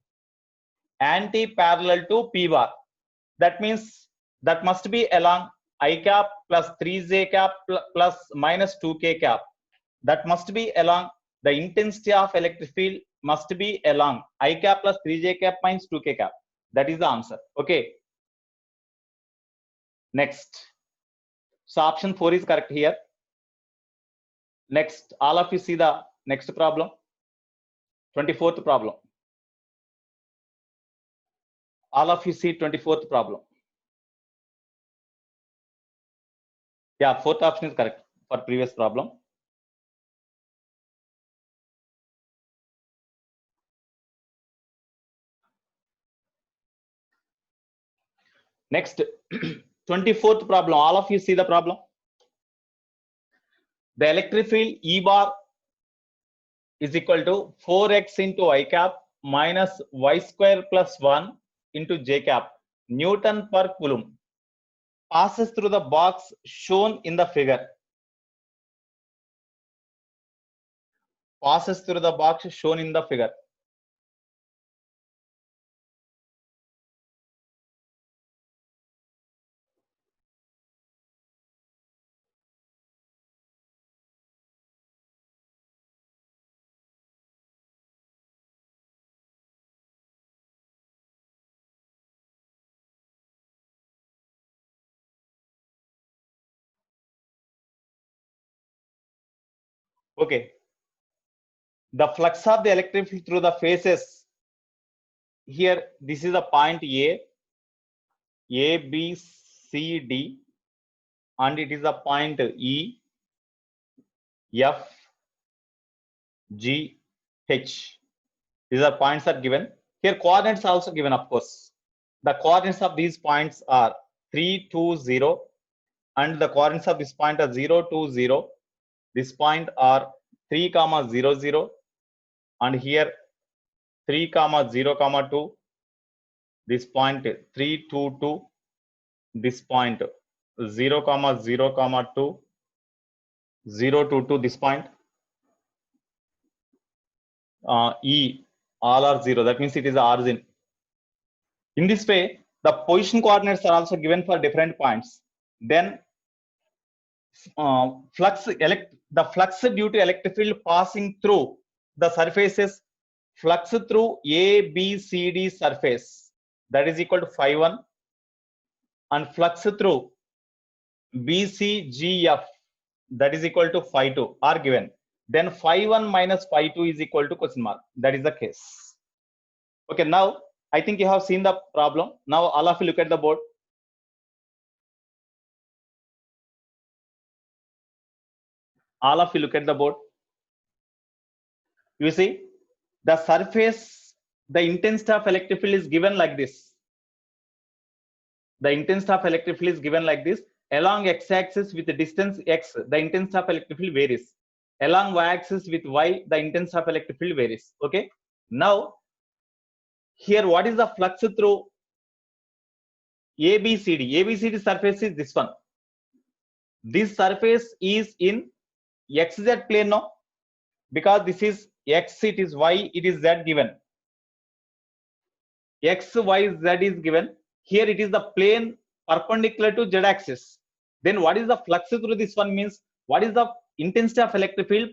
p bar. That means that must be along I cap plus 3j cap plus minus 2k cap. That must be along the intensity of electric field must be along I cap plus 3j cap minus 2k cap. That is the answer. Okay. Next. So option 4 is correct here. Next, all of you see the next problem. 24th problem. All of you see 24th problem. Yeah, fourth option is correct for previous problem. Next, 24th problem. All of you see the problem. The electric field E bar is equal to 4x into I cap minus y square plus 1 into j cap Newton per Coulomb passes through the box shown in the figure. Passes through the box shown in the figure. Okay. The flux of the electric field through the phases. Here, this is a point A, B, C, D, and it is a point E, F, G, H. These are points are given. Here, coordinates are also given, of course. The coordinates of these points are 3, 2, 0, and the coordinates of this point are 0, 2, 0. This point are 3, 0, 0, and here 3, 0, 2. This point 3, 2, 2. This point 0, 0, 2. 0, 2, 2. This point E, all are 0. That means it is the origin. In this way, the position coordinates are also given for different points. Then the flux due to electric field passing through the surfaces, flux through A, B, C, D surface, that is equal to phi 1, and flux through B, C, G, F, that is equal to phi 2 are given. Then phi 1 minus phi 2 is equal to question mark. That is the case. Okay, now I think you have seen the problem. Now all of you look at the board. All of you look at the board. You see the surface, the intensity of electric field is given like this. the intensity of electric field is given like this. Along x-axis with the distance x, the intensity of electric field varies. Along y-axis with y, the intensity of electric field varies. Okay. Now, here, what is the flux through ABCD? ABCD surface is this one. This surface is in XZ plane now, because this is X, it is Y, it is Z given. X, Y, Z is given. Here it is the plane perpendicular to Z axis. Then what is the flux through this one means, what is the intensity of electric field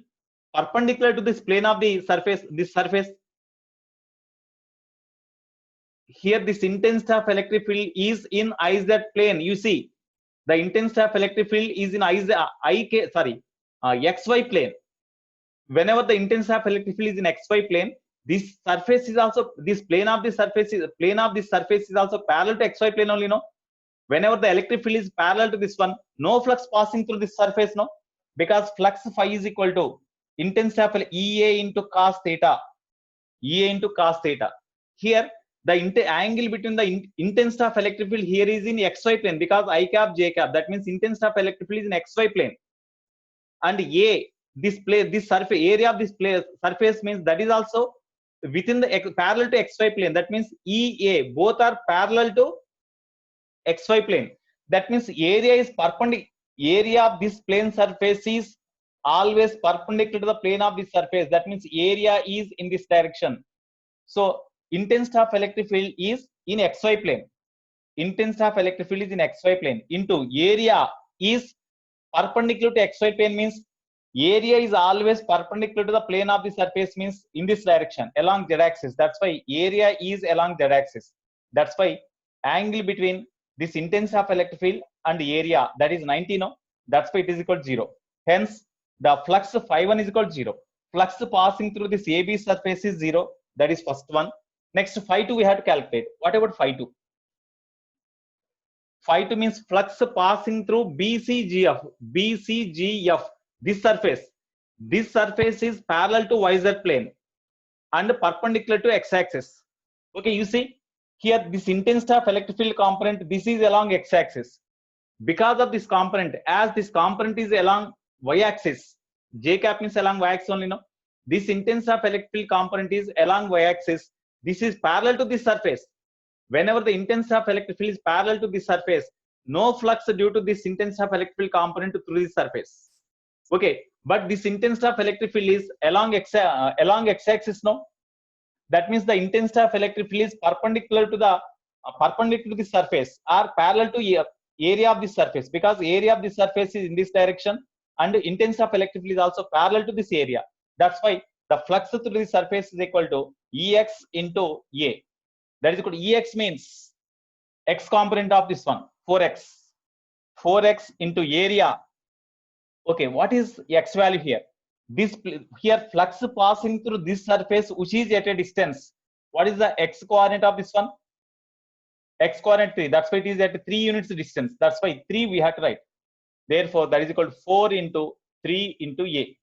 perpendicular to this plane of the surface, this surface. Here this intensity of electric field is in IZ plane. You see, the intensity of electric field is in XY plane. Whenever the intensity of electric field is in XY plane, this surface is also, this plane of the surface is also parallel to XY plane only, no? Whenever the electric field is parallel to this one, no flux passing through this surface, no? Because flux phi is equal to intensity of EA into cos theta. EA into cos theta. Here, the angle between the intensity of electric field here is in XY plane, because I cap, J cap. That means intensity of electric field is in XY plane. And A, this surface, area of this surface means that is also within the parallel to XY plane. That means EA, both are parallel to XY plane. That means area is perpendicular. Area of this plane surface is always perpendicular to the plane of this surface. That means area is in this direction. So intensity of electric field is in XY plane. Intensity of electric field is in XY plane into area is perpendicular to XY plane, means area is always perpendicular to the plane of the surface, means in this direction along Z axis. That's why area is along Z axis. That's why angle between this intensity of electric field and area, that is 90, no? That's why it is equal to 0. Hence, the flux phi1 is equal to 0. Flux passing through this AB surface is 0. That is first one. Next, phi2 we have to calculate. What about phi2? Phi2 means flux passing through BCGF. BCGF. This surface is parallel to YZ plane and perpendicular to x-axis. Okay, you see here this intensity of electric field component, this is along x-axis. Because of this component, as this component is along y-axis, J cap means along y-axis only, no? This intensity of electric field component is along y-axis. This is parallel to this surface. Whenever the intensity of electric field is parallel to this surface, no flux due to this intensity of electric field component through this surface. Okay, but this intensity of electric field is along x-axis, no? That means the intensity of electric field is perpendicular to the surface or parallel to area of the surface, because area of the surface is in this direction and the intensity of electric field is also parallel to this area. That's why the flux through the surface is equal to EX into A. That is equal to EX means X component of this one, 4X. 4X into area. Okay, what is X value here? This here flux passing through this surface which is at a distance. What is the X coordinate of this one? X coordinate 3. That's why it is at 3 units distance. That's why 3 we have to write. Therefore, that is equal to 4 into 3 into A.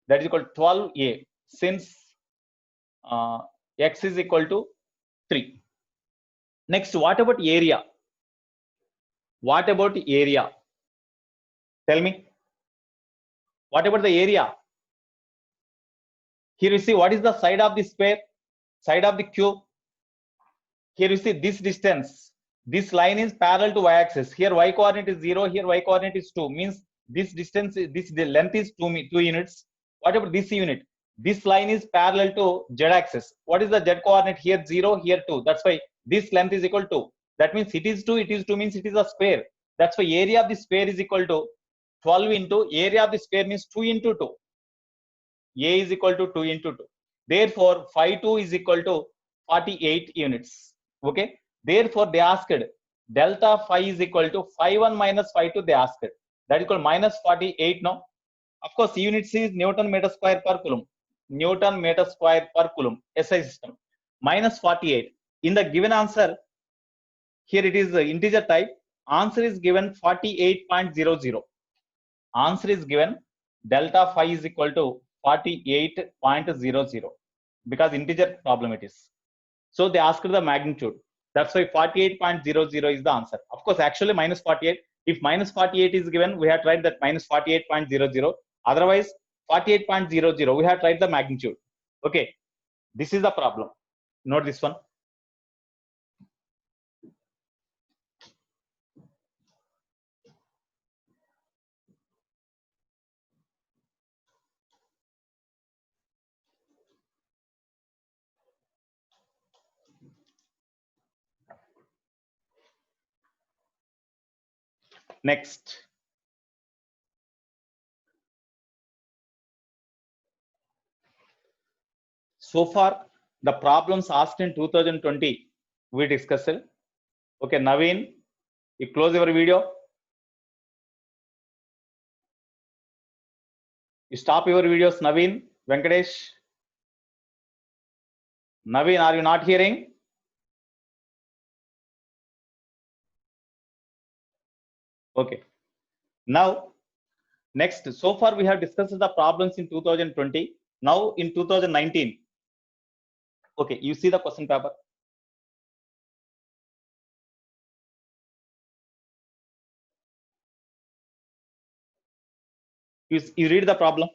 That is equal to 12A, since X is equal to 3. Next, what about area? What about area? Tell me. What about the area? Here you see what is the side of the sphere, side of the cube. Here you see this distance. This line is parallel to y-axis. Here y coordinate is 0. Here y coordinate is 2. Means this distance, the length is 2 units. What about this unit? This line is parallel to z-axis. What is the z coordinate? Here 0. Here 2. That's why this length is equal to. That means it is 2. It is 2 means it is a square. That's why area of the square is equal to 12 into area of the square means 2 into 2. A is equal to 2 into 2. Therefore, phi 2 is equal to 48 units. Okay. Therefore, they asked delta phi is equal to phi 1 minus phi 2. They asked that is equal to minus 48. No. Of course, units is Newton meter square per coulomb. Newton meter square per coulomb. SI system. Minus 48. In the given answer, here it is the integer type. Answer is given 48.00. Answer is given delta phi is equal to 48.00 because integer problem it is. So they asked the magnitude. That's why 48.00 is the answer. Of course, actually minus 48. If minus 48 is given, we have tried that minus 48.00. Otherwise, 48.00, we have tried the magnitude. Okay, this is the problem. Note this one. Next. So far, the problems asked in 2020, we discussed. Okay, Naveen, you close your video. You stop your videos, Naveen, Venkatesh. Naveen, are you not hearing? Okay. Now, next, so far we have discussed the problems in 2020. Now in 2019. Okay, you see the question paper. You read the problem.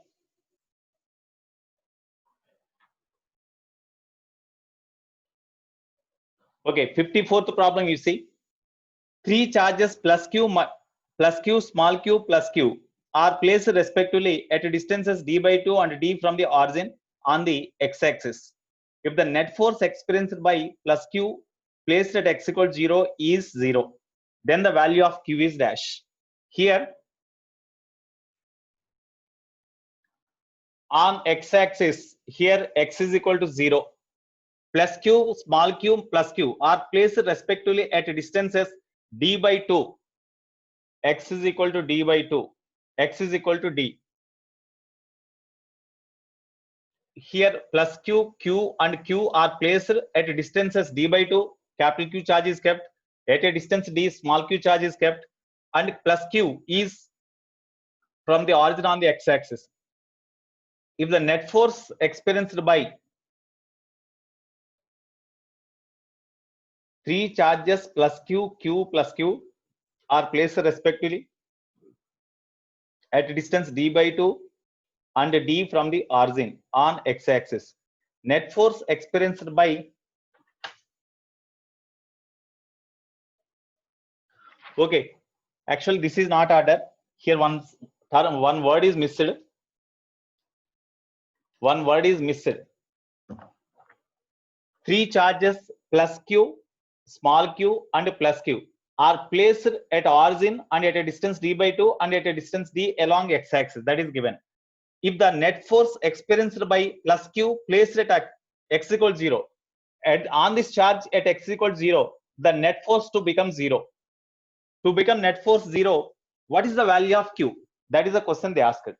Okay, 54th problem, you see. 3 charges plus q, small q, plus q are placed respectively at distances d by 2 and d from the origin on the x-axis. If the net force experienced by plus q placed at x equals 0 is 0, then the value of q is dash. Here, on x-axis, here x is equal to 0, plus q, small q, plus q are placed respectively at distances d by 2. X is equal to d by 2. X is equal to d. Here plus q, q and q are placed at distances d by 2. Capital Q charge is kept. At a distance d, small q charge is kept. And plus q is from the origin on the x-axis. If the net force experienced by 3 charges plus q, q plus q are placed respectively at a distance d by 2 and d from the origin on x-axis. Net force experienced by okay, actually this is not order. Here one word is missed. One word is missed. 3 charges plus q, small q and plus q are placed at origin and at a distance d by 2 and at a distance d along x-axis. That is given. If the net force experienced by plus q placed at x equals 0 and on this charge at x equals 0, the net force to become 0. To become net force 0, what is the value of q? That is the question they asked.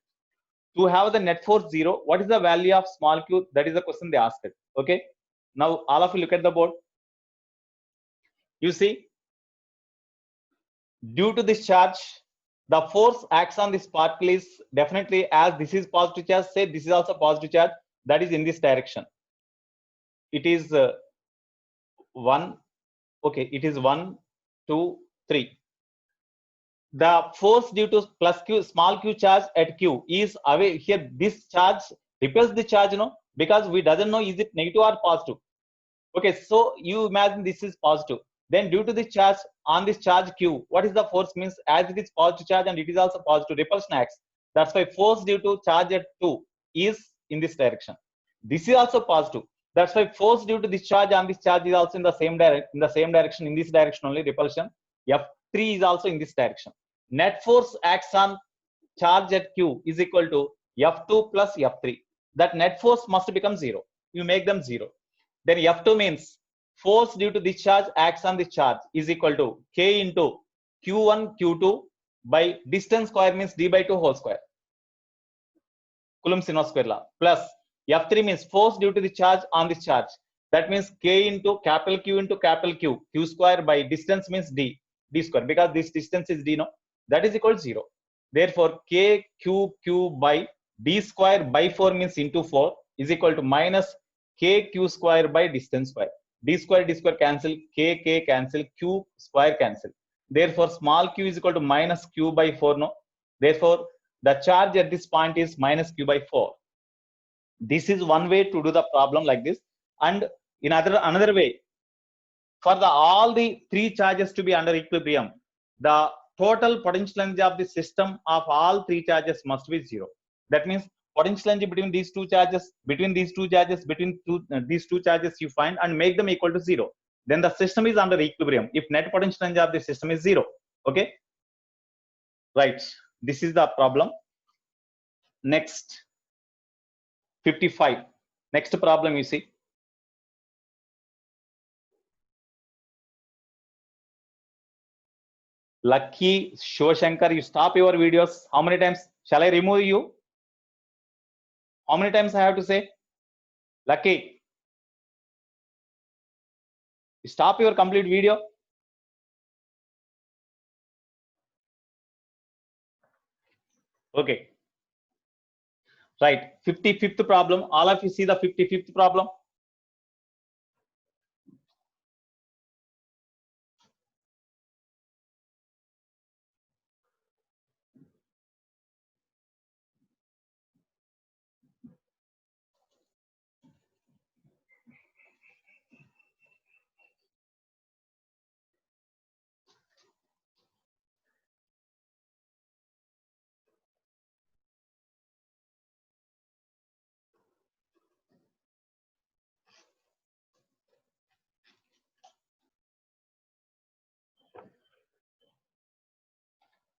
To have the net force 0, what is the value of small q? That is the question they asked. Okay. Now all of you look at the board. You see, due to this charge, the force acts on this particle is definitely, as this is positive charge, say this is also positive charge, that is in this direction. It is 1. Okay, it is 1, 2, 3. The force due to plus q, small q charge at q is away. Here this charge repels the charge, because we doesn't know is it negative or positive. Okay, so you imagine this is positive. Then due to the charge on this charge q, what is the force? Means as it is positive charge and it is also positive, repulsion acts. That's why force due to charge at 2 is in this direction. This is also positive. That's why force due to this charge on this charge is also in the same direction, in this direction only, repulsion. F3 is also in this direction. Net force acts on charge at q is equal to F2 plus F3. That net force must become 0. You make them 0. Then F2 means force due to this charge acts on this charge is equal to k into q1 q2 by distance square means d by 2 whole square. Coulomb's inverse square law. Plus F3 means force due to the charge on this charge. That means k into capital Q, q square by distance means d square, because this distance is d, that is equal to 0. Therefore, k q by d square by 4 means into 4 is equal to minus k q square by distance square. d square cancel, k cancel, q square cancel. Therefore, small q is equal to minus q by 4. No. Therefore, the charge at this point is minus q by 4. This is one way to do the problem like this. And in another way, for all the three charges to be under equilibrium, the total potential energy of the system of all three charges must be 0. That means potential energy between these two charges, these two charges you find and make them equal to 0. Then the system is under equilibrium if net potential energy of the system is 0. Okay. Right. This is the problem. Next, 55. Next problem you see. Lucky, Shivashankar, you stop your videos. How many times shall I remove you? How many times I have to say? Lucky, stop your complete video. Okay. Right. 55th problem. All of you see the 55th problem.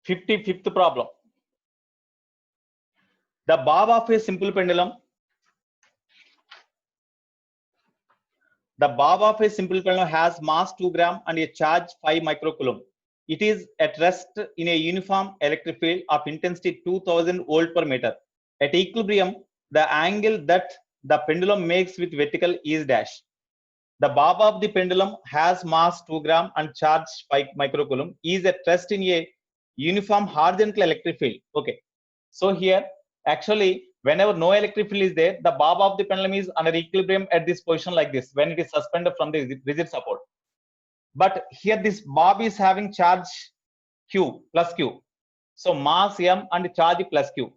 Fifth problem. The bob of a simple pendulum. The bob of a simple pendulum has mass 2 gram and a charge 5 microcoulomb. It is at rest in a uniform electric field of intensity 2000 volt per meter. At equilibrium, the angle that the pendulum makes with vertical is dash. The bob of the pendulum has mass 2 gram and charge 5 microcoulomb, is at rest in a uniform horizontal electric field. Okay. So here, actually, whenever no electric field is there, the bob of the pendulum is under equilibrium at this position like this, when it is suspended from the rigid support. But here this bob is having charge Q plus Q. So mass M and charge plus Q.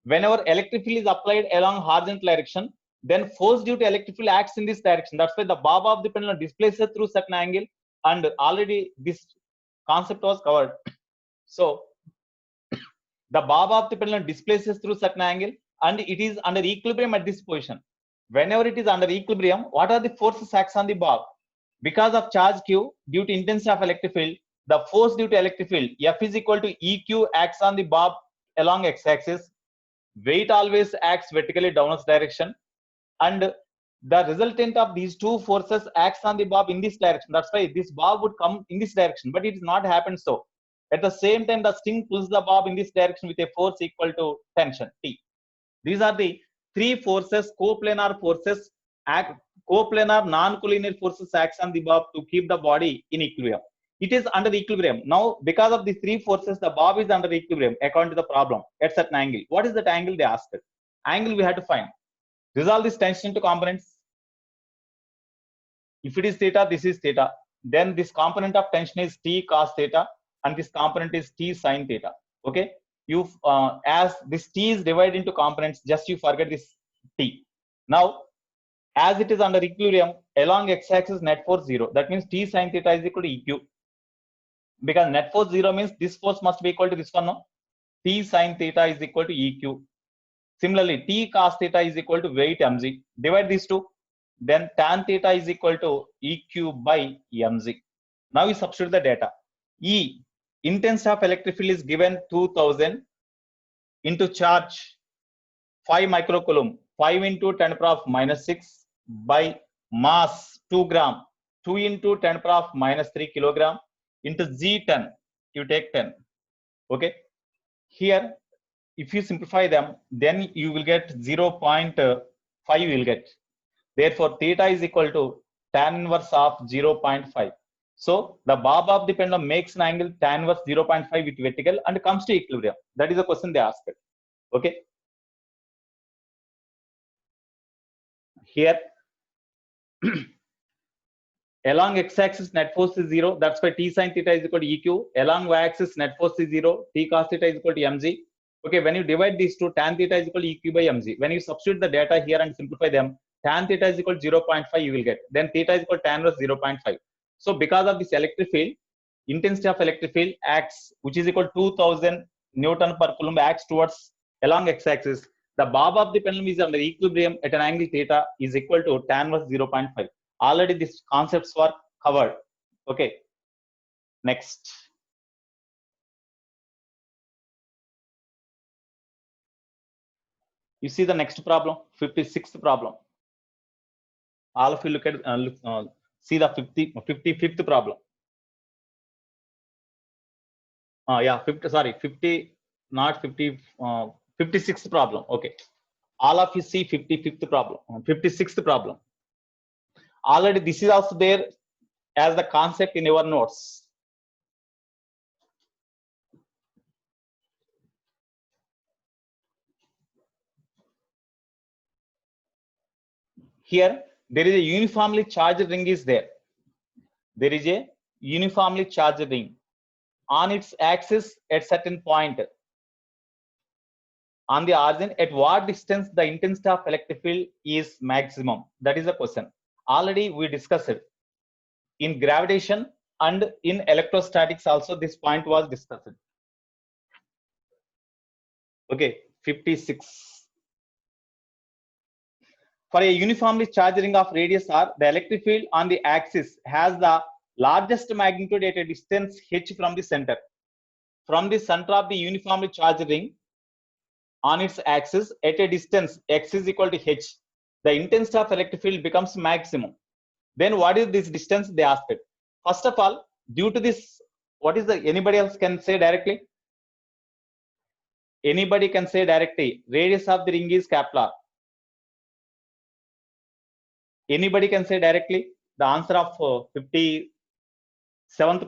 Whenever electric field is applied along horizontal direction, then force due to electric field acts in this direction. That's why the bob of the pendulum displaces through certain angle, and already this concept was covered. So the bob of the pendulum displaces through certain angle and it is under equilibrium at this position. Whenever it is under equilibrium, what are the forces acts on the bob? Because of charge Q due to intensity of electric field, the force due to electric field F is equal to EQ acts on the bob along x-axis. Weight always acts vertically downwards direction, and the resultant of these two forces acts on the bob in this direction. That's why this bob would come in this direction, but it is not happened so. At the same time, the string pulls the bob in this direction with a force equal to tension T. These are the three forces, coplanar forces, coplanar non-collinear forces acts on the bob to keep the body in equilibrium. It is under equilibrium. Now, because of these three forces, the bob is under equilibrium according to the problem at certain angle. What is that angle they asked? Angle we have to find. Resolve this tension into components. If it is theta, this is theta. Then this component of tension is T cos theta, and this component is T sin theta. Okay. You as this T is divided into components, just you forget this T. Now, as it is under equilibrium, along x-axis net force 0. That means T sin theta is equal to EQ. Because net force 0 means this force must be equal to this one. No? T sin theta is equal to EQ. Similarly, T cos theta is equal to weight mg. Divide these two. Then tan theta is equal to EQ by mg. Now you substitute the data. E, intensity of electric field is given 2000 into charge 5 microcoulomb, 5 into 10 power of minus 6 by mass 2 gram, 2 into 10 power of minus 3 kilogram into Z10, you take 10. Okay. Here, if you simplify them, then you will get 0.5 you will get. Therefore, theta is equal to tan inverse of 0.5. So the bob of the pendulum makes an angle tan inverse 0.5 with vertical and comes to equilibrium. That is the question they asked. Okay. Here, Along x-axis net force is 0. That's why T sin theta is equal to EQ. Along y-axis net force is 0. T cos theta is equal to mg. Okay, when you divide these two, tan theta is equal to EQ by mg. When you substitute the data here and simplify them, tan theta is equal to 0.5 you will get. Then theta is equal to tan inverse 0.5. So because of this electric field, intensity of electric field acts, which is equal to 2000 Newton per Coulomb, acts towards along x-axis. The bob of the pendulum is under equilibrium at an angle theta is equal to tan inverse 0.5. Already these concepts were covered. Okay. Next. You see the next problem, 56th problem. All of you look at see the 55th problem. Yeah, 50, not 50, 56th problem. Okay. All of you see 55th problem, 56th problem. Already this is also there as the concept in your notes. Here, there is a uniformly charged ring is there. There is a uniformly charged ring on its axis at certain point. On the origin, at what distance the intensity of electric field is maximum? That is the question. Already we discussed it. In gravitation and in electrostatics also this point was discussed. Okay, 56. For a uniformly charged ring of radius r, the electric field on the axis has the largest magnitude at a distance h from the center. From the center of the uniformly charged ring on its axis at a distance x is equal to h, the intensity of electric field becomes maximum. Then what is this distance? They asked it. First of all, due to this, what is the, anybody else can say directly? Anybody can say directly, radius of the ring is capital R. Anybody can say directly the answer of 57th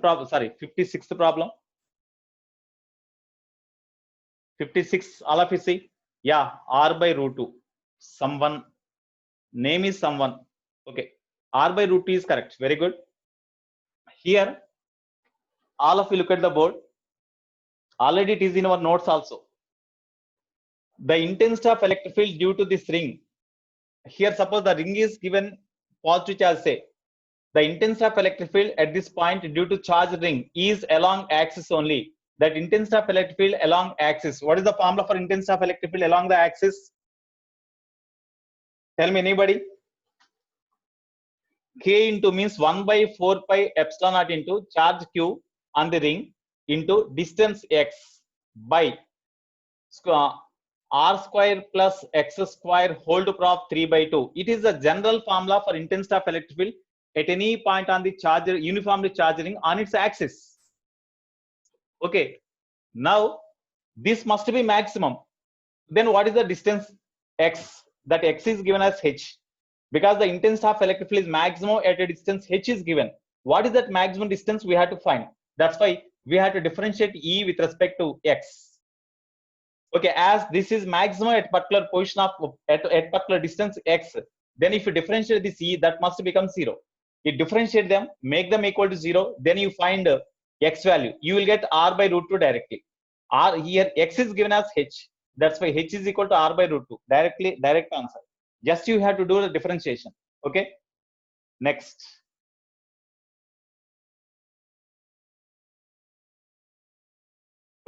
problem, sorry, 56th problem. 56, all of you see? Yeah, R by root 2. Someone, name is someone. Okay, R by root 2 is correct. Very good. Here, all of you look at the board. Already it is in our notes also. The intensity of electric field due to this ring. Here, suppose the ring is given positive charge, say. The intensity of electric field at this point due to charge ring is along axis only. That intensity of electric field along axis. What is the formula for intensity of electric field along the axis? Tell me anybody. K into means 1 by 4 pi epsilon naught into charge Q on the ring into distance x by r square plus x square whole to power 3 by 2. It is the general formula for intensity of electric field at any point on the charger, uniformly charged ring on its axis. Okay. Now, this must be maximum. Then what is the distance x? That x is given as h. Because the intensity of electric field is maximum at a distance h is given. What is that maximum distance we have to find? That's why we have to differentiate E with respect to x. Okay, as this is maximum at particular position of at particular distance x, then if you differentiate this E, that must become 0. You differentiate them, make them equal to 0, then you find x value. You will get r by root 2 directly. R here x is given as h. That's why h is equal to r by root 2. Directly, direct answer. Just you have to do the differentiation. Okay. Next.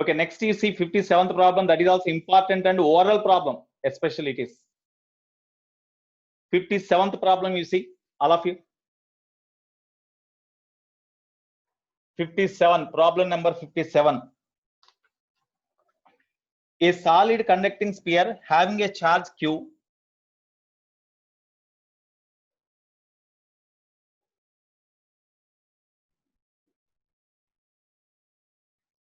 Okay, next you see 57th problem. That is also important and oral problem, especially it is. 57th problem you see, all of you. 57, problem number 57. A solid conducting sphere having a charge Q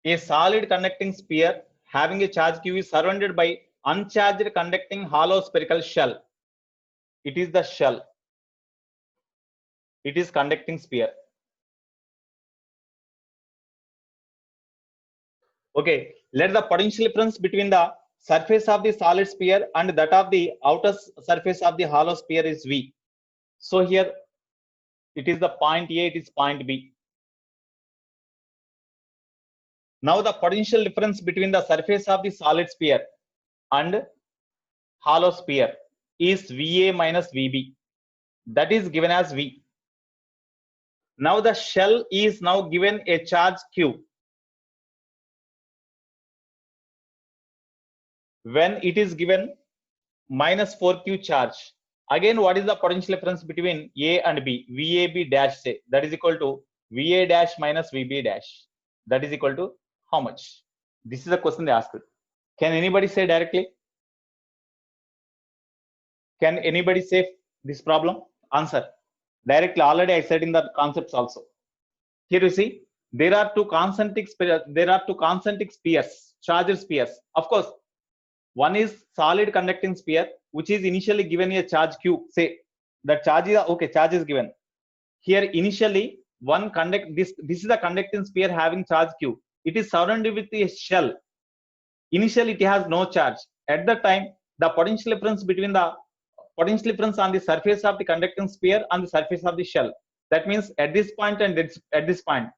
A solid conducting sphere having a charge Q is surrounded by uncharged conducting hollow spherical shell. It is the shell. It is conducting sphere. Okay, let the potential difference between the surface of the solid sphere and that of the outer surface of the hollow sphere is V. So here It is the point A, it is point B. Now the potential difference between the surface of the solid sphere and hollow sphere is VA minus VB. That is given as V. Now the shell is now given a charge Q. When it is given minus 4Q charge, again what is the potential difference between A and B? VAB dash say, that is equal to VA dash minus VB dash. That is equal to how much? This is the question they asked. Can anybody say directly? Can anybody say this problem? Answer. Directly, already I said in the concepts also. Here you see, there are two concentric spheres, charged spheres. Of course, one is solid conducting sphere, which is initially given a charge Q. Say the charge is okay, charge is given. Here initially this is the conducting sphere having charge Q. It is surrounded with a shell. Initially it has no charge. At the time, the potential difference between the potential difference on the surface of the conducting sphere and the surface of the shell. That means at this point and at this point,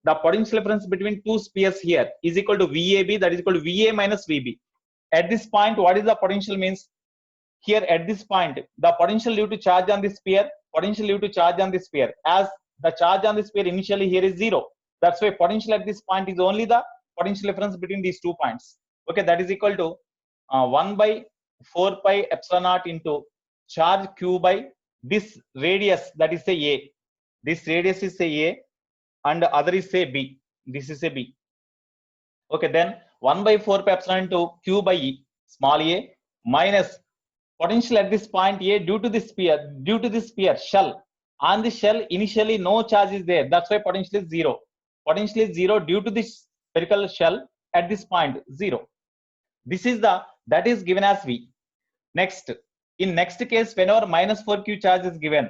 the potential difference between two spheres here is equal to VAB, that is equal to VA minus VB. At this point, what is the potential means? Here at this point, the potential due to charge on the sphere, potential due to charge on the sphere, as the charge on the sphere initially here is 0. That's why potential at this point is only the potential difference between these 2 points. Okay, that is equal to 1 by 4 pi epsilon naught into charge Q by this radius, that is say A. This radius is say A and the other is say B. This is a B. Okay, then 1 by 4 pi epsilon into Q by E, small a, minus potential at this point A due to this sphere, shell. On the shell, initially no charge is there. That's why potential is 0. Potential is 0 due to this spherical shell at this point, 0. This is that is given as V. Next, in next case, whenever minus 4Q charge is given,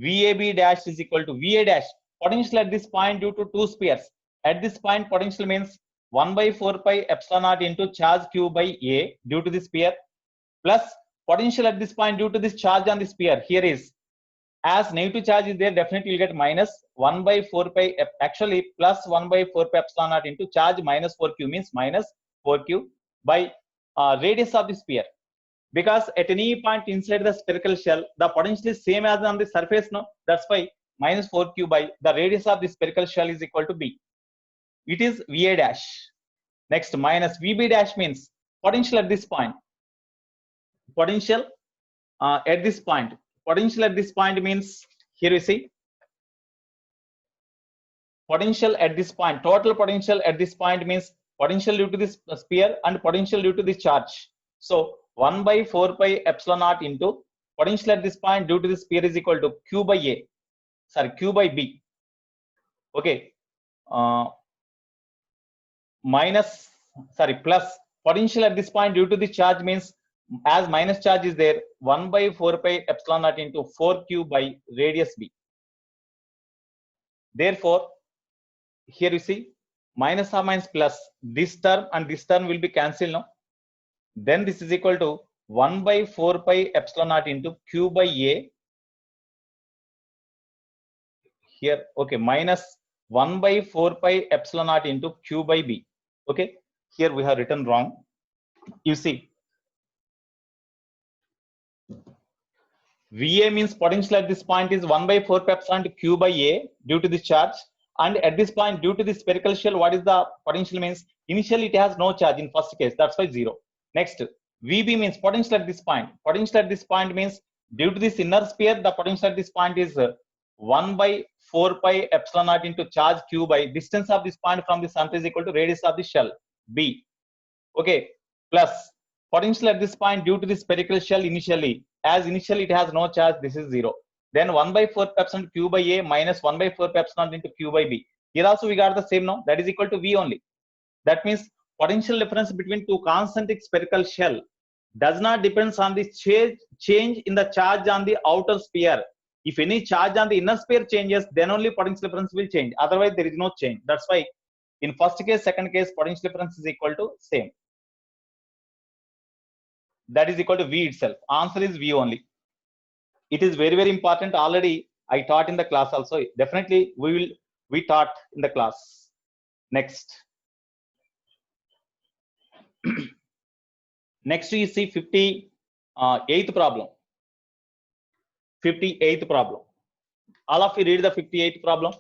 VAB dash is equal to VA dash. Potential at this point due to two spheres. At this point, potential means 1 by 4 pi epsilon naught into charge Q by A due to this sphere, plus potential at this point due to this charge on the sphere. Here is, as negative charge is there, definitely you'll get minus 1 by 4 pi, actually plus 1 by 4 pi epsilon naught into charge minus 4Q means minus 4Q by radius of the sphere. Because at any point inside the spherical shell, the potential is same as on the surface, no? That's why minus 4Q by the radius of the spherical shell is equal to B. It is VA dash. Next, minus VB dash means potential at this point. Potential at this point. Potential at this point means, here you see, potential at this point, total potential at this point means potential due to this sphere and potential due to this charge. So 1 by 4 pi epsilon naught into potential at this point due to this sphere is equal to Q by A, sorry, Q by B. Okay. Minus, sorry, plus potential at this point due to the charge means, as minus charge is there, 1 by 4 pi epsilon naught into 4Q by radius B. Therefore, here you see, minus or minus plus, this term and this term will be cancelled now. Then this is equal to 1 by 4 pi epsilon naught into Q by A. Here, okay, minus 1 by 4 pi epsilon naught into Q by B. Okay, here we have written wrong. You see, VA means potential at this point is 1 by 4 pi epsilon Q by A due to this charge. And at this point, due to the spherical shell, what is the potential means? Initially, it has no charge in first case. That's why 0. Next, VB means potential at this point. Potential at this point means due to this inner sphere, the potential at this point is 1 by 4 pi epsilon naught into charge Q by distance of this point from the center is equal to radius of the shell, B. Okay, plus potential at this point due to the spherical shell initially, as initially it has no charge, this is 0. Then 1 by 4 pi epsilon Q by A minus 1 by 4 pi epsilon into Q by B. Here also we got the same now, that is equal to V only. That means potential difference between two concentric spherical shell does not depends on the change in the charge on the outer sphere. If any charge on the inner sphere changes, then only potential difference will change. Otherwise, there is no change. That's why in first case, second case, potential difference is equal to same. That is equal to V itself. Answer is V only. It is very, very important. Already I taught in the class also. Definitely we taught in the class. Next. Next you see 58th problem. 58th problem. All of you read the 58th problem.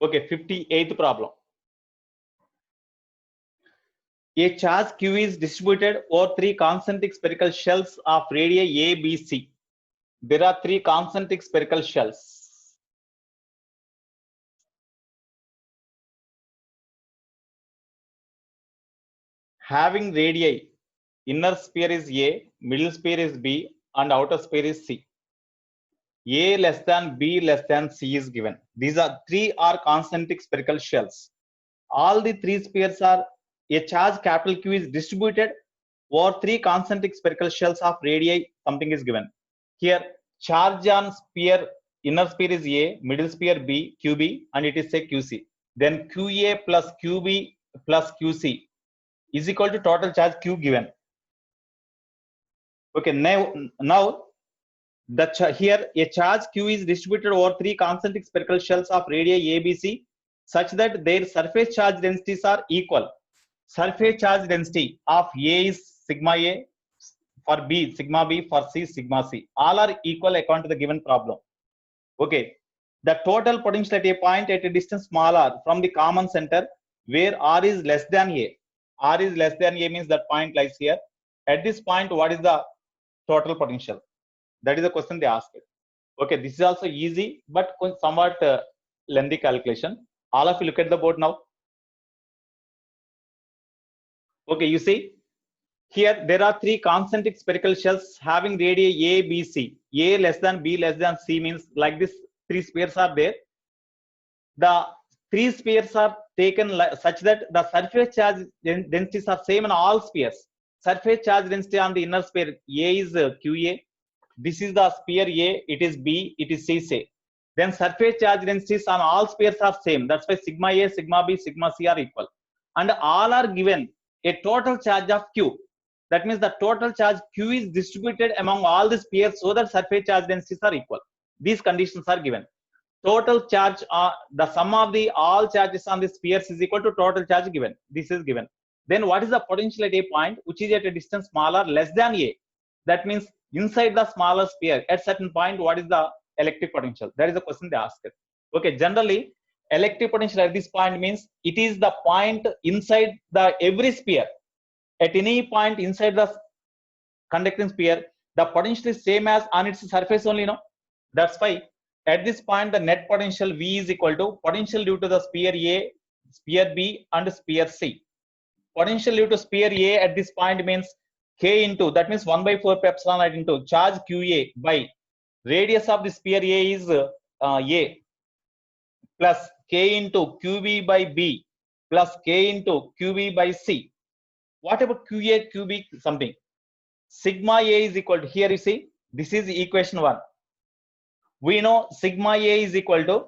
Okay, 58th problem. A charge Q is distributed over 3 concentric spherical shells of radii A, B, C. There are 3 concentric spherical shells. Having radii, inner sphere is A, middle sphere is B, and outer sphere is C. A less than B less than C is given. These are 3 are concentric spherical shells. All the 3 spheres are a charge capital Q is distributed over 3 concentric spherical shells of radii. Something is given. Here, charge on sphere, inner sphere is A, middle sphere B, QB, and it is say QC. Then QA plus QB plus QC is equal to total charge Q given. Okay, now here a charge Q is distributed over 3 concentric spherical shells of radii ABC such that their surface charge densities are equal. Surface charge density of A is sigma A, for B sigma B, for C sigma C. All are equal according to the given problem. Okay, the total potential at a point at a distance small r from the common center where R is less than A. R is less than A means that point lies here. At this point, what is the total potential? That is the question they asked. Okay, this is also easy, but somewhat lengthy calculation. All of you look at the board now. Okay, you see, here there are 3 concentric spherical shells having radii A, B, C. A less than B less than C means like this 3 spheres are there. The 3 spheres are taken such that the surface charge densities are same in all spheres. Surface charge density on the inner sphere A is QA. This is the sphere A, it is B, it is C, say. Then surface charge densities on all spheres are same. That's why sigma A, sigma B, sigma C are equal. And all are given a total charge of Q. That means the total charge Q is distributed among all the spheres so that surface charge densities are equal. These conditions are given. Total charge, the sum of the all charges on the spheres is equal to total charge given. This is given. Then what is the potential at a point which is at a distance smaller less than A? That means inside the smaller sphere at certain point, what is the electric potential? That is the question they asked. Okay, generally electric potential at this point means it is the point inside the every sphere. At any point inside the conducting sphere, the potential is same as on its surface only, no? That's why at this point the net potential V is equal to potential due to the sphere A, sphere B, and sphere C. Potential due to sphere A at this point means K into, that means 1 by 4 pi epsilon naught into charge QA by radius of the sphere A is A plus K into QB by B plus K into QB by C. What about QA, QB, something? Sigma A is equal to, here you see, this is equation 1. We know sigma A is equal to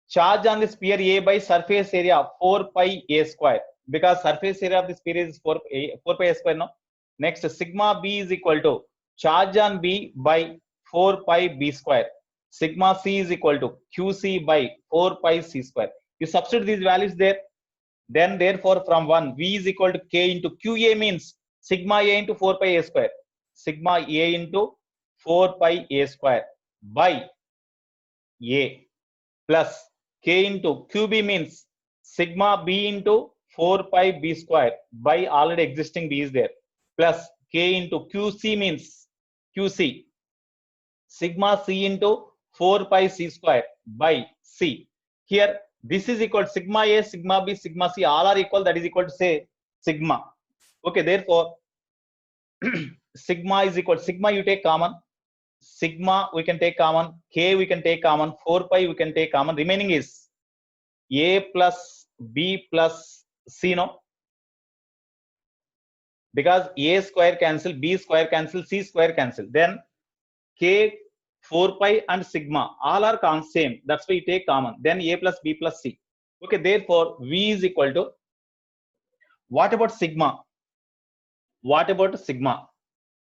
charge on the sphere A by surface area 4 pi A square, because surface area of the sphere is 4 pi A square, no? Next, sigma B is equal to charge on B by 4 pi B square. Sigma C is equal to QC by 4 pi C square. You substitute these values there. Then therefore from 1, V is equal to K into QA means sigma A into 4 pi A square. Sigma A into 4 pi A square by A plus K into QB means sigma B into 4 pi B square by already existing B is there, plus K into QC means QC sigma C into 4 pi C square by C. Here this is equal to sigma A, sigma B, sigma C, all are equal, that is equal to say sigma. Okay, therefore sigma is equal, sigma you take common, sigma we can take common, k we can take common, 4 pi we can take common, remaining is a plus b plus c, no, because a square cancel, b square cancel, c square cancel, then k, 4 pi and sigma all are same, that's why you take common, then a plus b plus c. Okay, therefore v is equal to, what about sigma? What about sigma?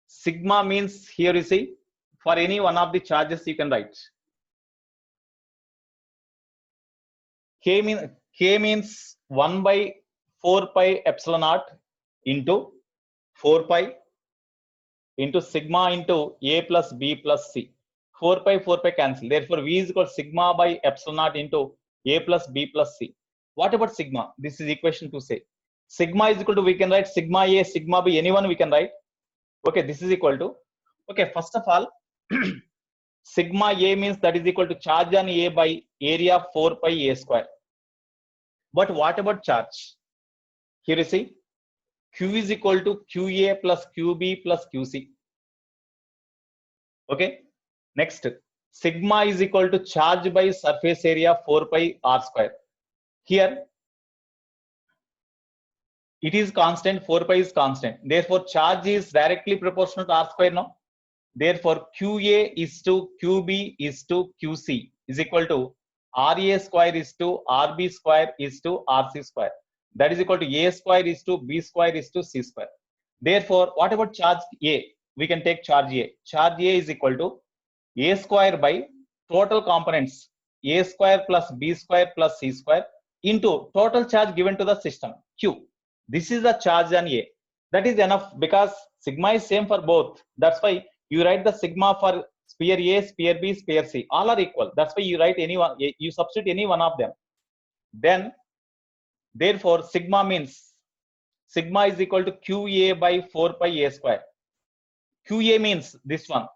Sigma means, here you see, for any one of the charges you can write. K means 1 by 4 pi epsilon naught into 4 pi into sigma into a plus b plus c. 4 pi cancel. Therefore, v is equal to sigma by epsilon naught into a plus b plus c. What about sigma? This is equation to say. Sigma is equal to, we can write sigma a, sigma b, anyone we can write. Okay, this is equal to, okay, first of all, sigma a means that is equal to charge on a by area 4 pi a square. But what about charge? Here you see, q is equal to qa plus qb plus qc. Okay, next, sigma is equal to charge by surface area 4 pi r square. Here it is constant, 4 pi is constant, therefore charge is directly proportional to r square, no? Therefore qa is to qb is to qc is equal to ra square is to rb square is to rc square, that is equal to a square is to b square is to c square. Therefore what about charge a? We can take charge a. Charge a is equal to a square by total components a square plus b square plus c square into total charge given to the system q. This is the charge on a. That is enough because sigma is same for both. That's why you write the sigma for sphere a, sphere b, sphere c, all are equal. That's why you write any one, you substitute any one of them. Then therefore sigma means, sigma is equal to qa by 4 pi a square. Qa means this one,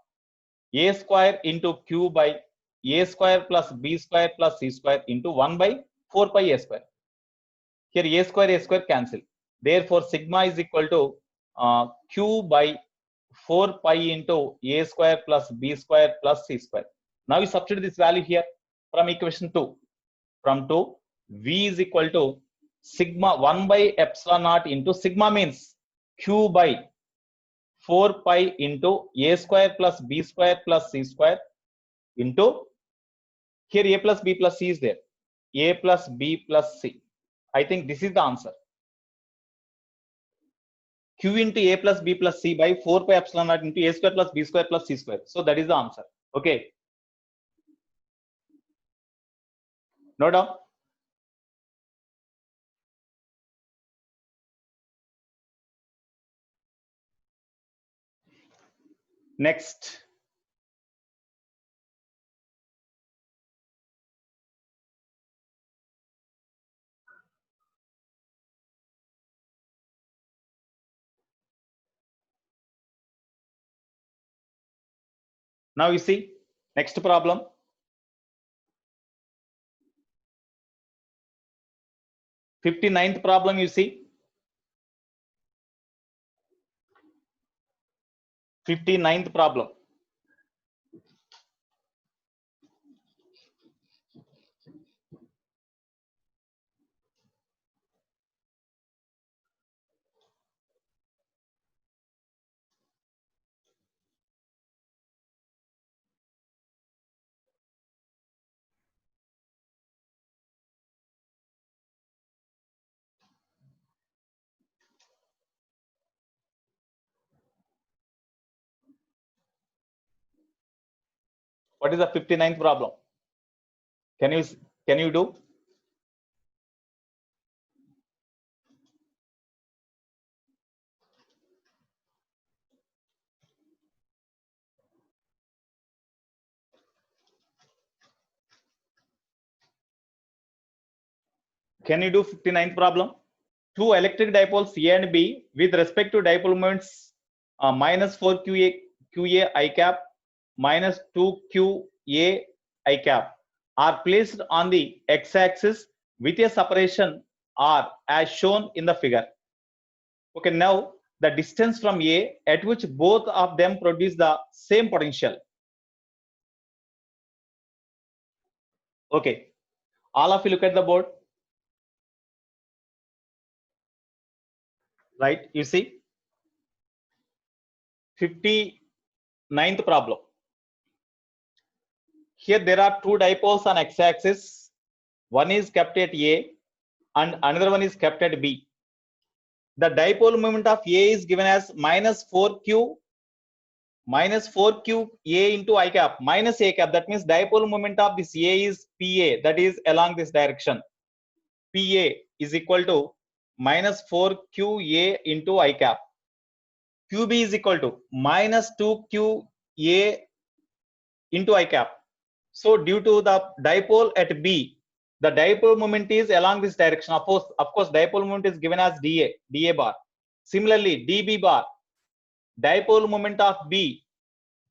a square into q by a square plus b square plus c square into 1 by 4 pi a square. Here a square cancel. Therefore sigma is equal to q by 4 pi into a square plus b square plus c square. Now you substitute this value here from equation 2. From 2, v is equal to sigma 1 by epsilon naught into, sigma means q by 4 pi into a square plus b square plus c square into, here a plus b plus c is there, a plus b plus c. I think this is the answer. Q into a plus b plus c by 4 pi epsilon naught into a square plus b square plus c square. So that is the answer. Okay. Note down. Next. Now you see, next problem. '59th problem you see. 59th problem. What is the 59th problem? Can you do? Can you do 59th problem? Two electric dipoles A and B with respect to dipole moments minus 4 QA I cap minus 2 QA I cap are placed on the x-axis with a separation R as shown in the figure. Okay, now the distance from A at which both of them produce the same potential. Okay, all of you look at the board. Right, you see 59th problem. Here there are two dipoles on x-axis. One is kept at A and another one is kept at B. The dipole moment of A is given as minus 4q A into I cap minus A cap. That means dipole moment of this A is PA, that is along this direction. PA is equal to minus 4qa into I cap. QB is equal to minus 2qa into I cap. So due to the dipole at B, the dipole moment is along this direction. Of course, dipole moment is given as dA bar. Similarly, dB bar, dipole moment of B,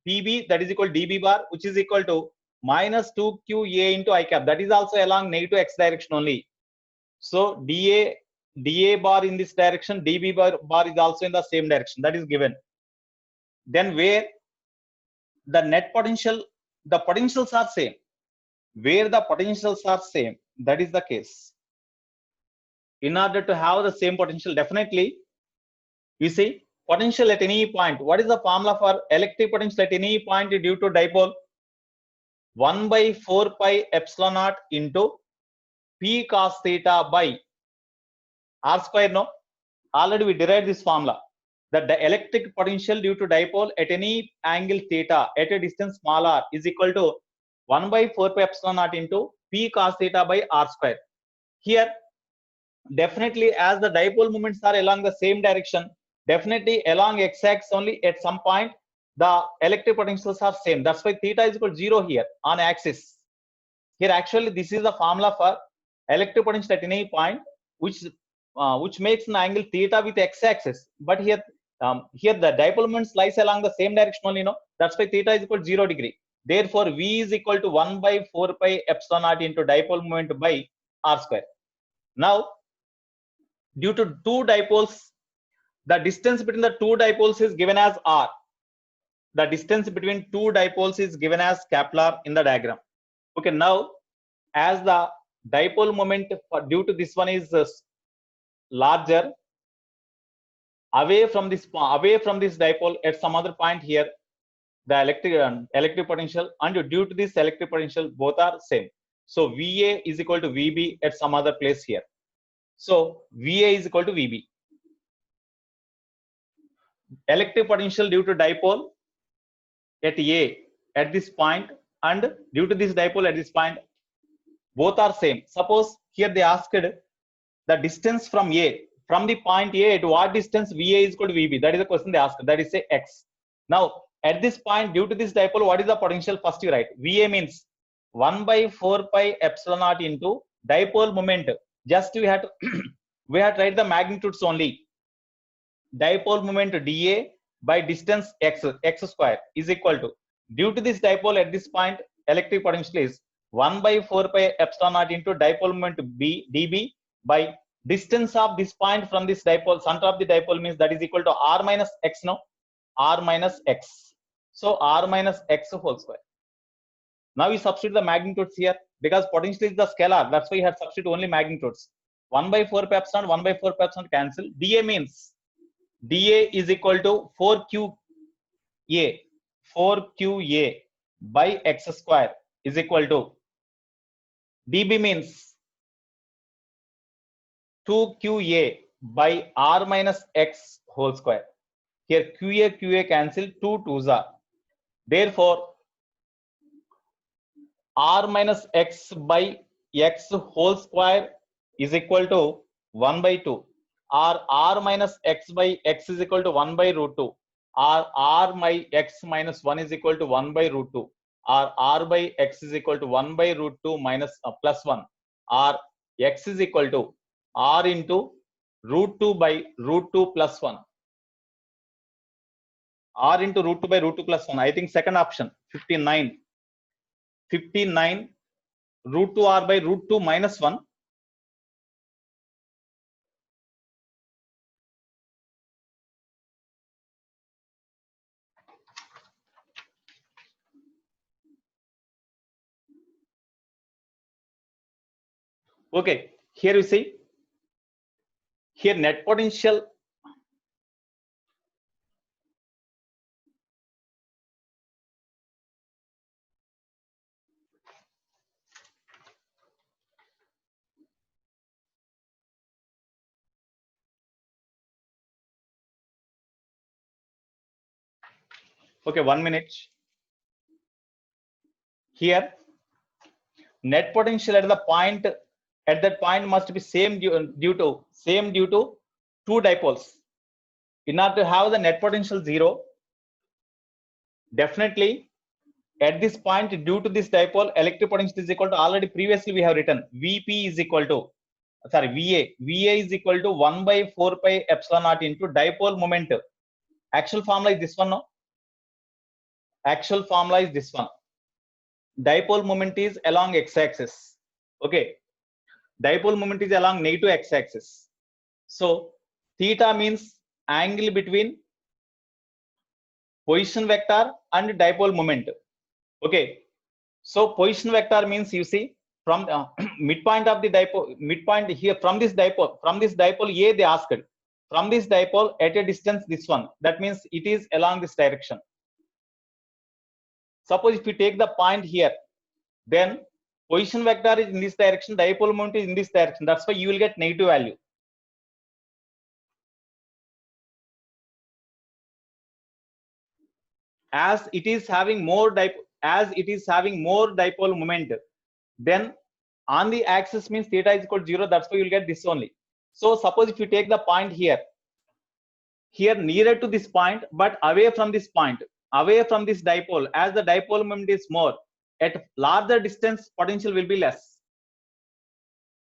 PB, that is equal to dB bar, which is equal to minus 2qa into I cap. That is also along negative x direction only. So dA bar in this direction, dB bar is also in the same direction. That is given. Then where the net potential, the potentials are same. Where the potentials are same, that is the case. In order to have the same potential, definitely, you see, potential at any point. What is the formula for electric potential at any point due to dipole? 1 by 4 pi epsilon naught into P cos theta by R square, no? Already we derived this formula. That the electric potential due to dipole at any angle theta at a distance small r is equal to 1 by 4 pi epsilon naught into P cos theta by R square. Here, definitely as the dipole moments are along the same direction, definitely along x-axis only at some point, the electric potentials are same. That's why theta is equal to 0 here on axis. Here actually this is the formula for electric potential at any point, which makes an angle theta with x-axis. But here, here the dipole moments lies along the same direction only, that's why theta is equal to 0 degree. Therefore, V is equal to 1 by 4 pi epsilon naught into dipole moment by R square. Now, due to two dipoles, the distance between the two dipoles is given as R. The distance between two dipoles is given as capital R in the diagram. Okay, now as the dipole moment due to this one is larger, away from this dipole at some other point here, the electric potential, and due to this electric potential both are same. So VA is equal to VB at some other place here. So VA is equal to VB. Electric potential due to dipole at A at this point and due to this dipole at this point, both are same. Suppose here they asked the distance from A, from the point A at what distance VA is equal to VB. That is the question they asked. That is say X. Now at this point, due to this dipole, what is the potential? First you write. VA means 1 by 4 pi epsilon naught into dipole moment. Just we have to we have to write the magnitudes only. Dipole moment dA by distance x square is equal to, due to this dipole at this point, electric potential is 1 by 4 pi epsilon naught into dipole moment B dB by distance of this point from this dipole, center of the dipole means that is equal to R minus X, no? R minus X. So R minus X whole square. Now we substitute the magnitudes here because potential is the scalar. That's why you have substitute only magnitudes. 1 by 4 pi epsilon, 1 by 4 pi epsilon cancel. dA means dA is equal to 4QA by X square is equal to, dB means 2QA by R minus X whole square. Here QA cancel, 2 2s are. Therefore, R minus X by X whole square is equal to 1 by 2. Or R minus X by X is equal to 1 by root 2. Or R by X minus 1 is equal to 1 by root 2. Or R by X is equal to 1 by root 2 minus plus 1. Or X is equal to R into root 2 by root 2 plus 1. R into root 2 by root 2 plus 1. I think second option, 59. 59 root 2 R by root 2 minus 1. Okay, here you see, here net potential. Okay, 1 minute. Here net potential at the point, at that point must be same due to two dipoles. In order to have the net potential 0, definitely at this point due to this dipole electric potential is equal to, already previously we have written Vp is equal to, sorry, Va is equal to 1 by 4 pi epsilon naught into dipole moment. Actual formula is this one, no? Actual formula is this one. Dipole moment is along x-axis. Okay, dipole moment is along negative x-axis. So theta means angle between position vector and dipole moment. Okay, so position vector means, you see, from midpoint of the dipole, midpoint here, from this dipole A, they asked from this dipole at a distance this one, that means it is along this direction. Suppose if you take the point here, then position vector is in this direction, dipole moment is in this direction, that's why you will get negative value. As it is having more dipole moment, then on the axis means theta is equal to 0, that's why you will get this only. So suppose if you take the point here nearer to this point but away from this point, away from this dipole, as the dipole moment is more, at larger distance potential will be less.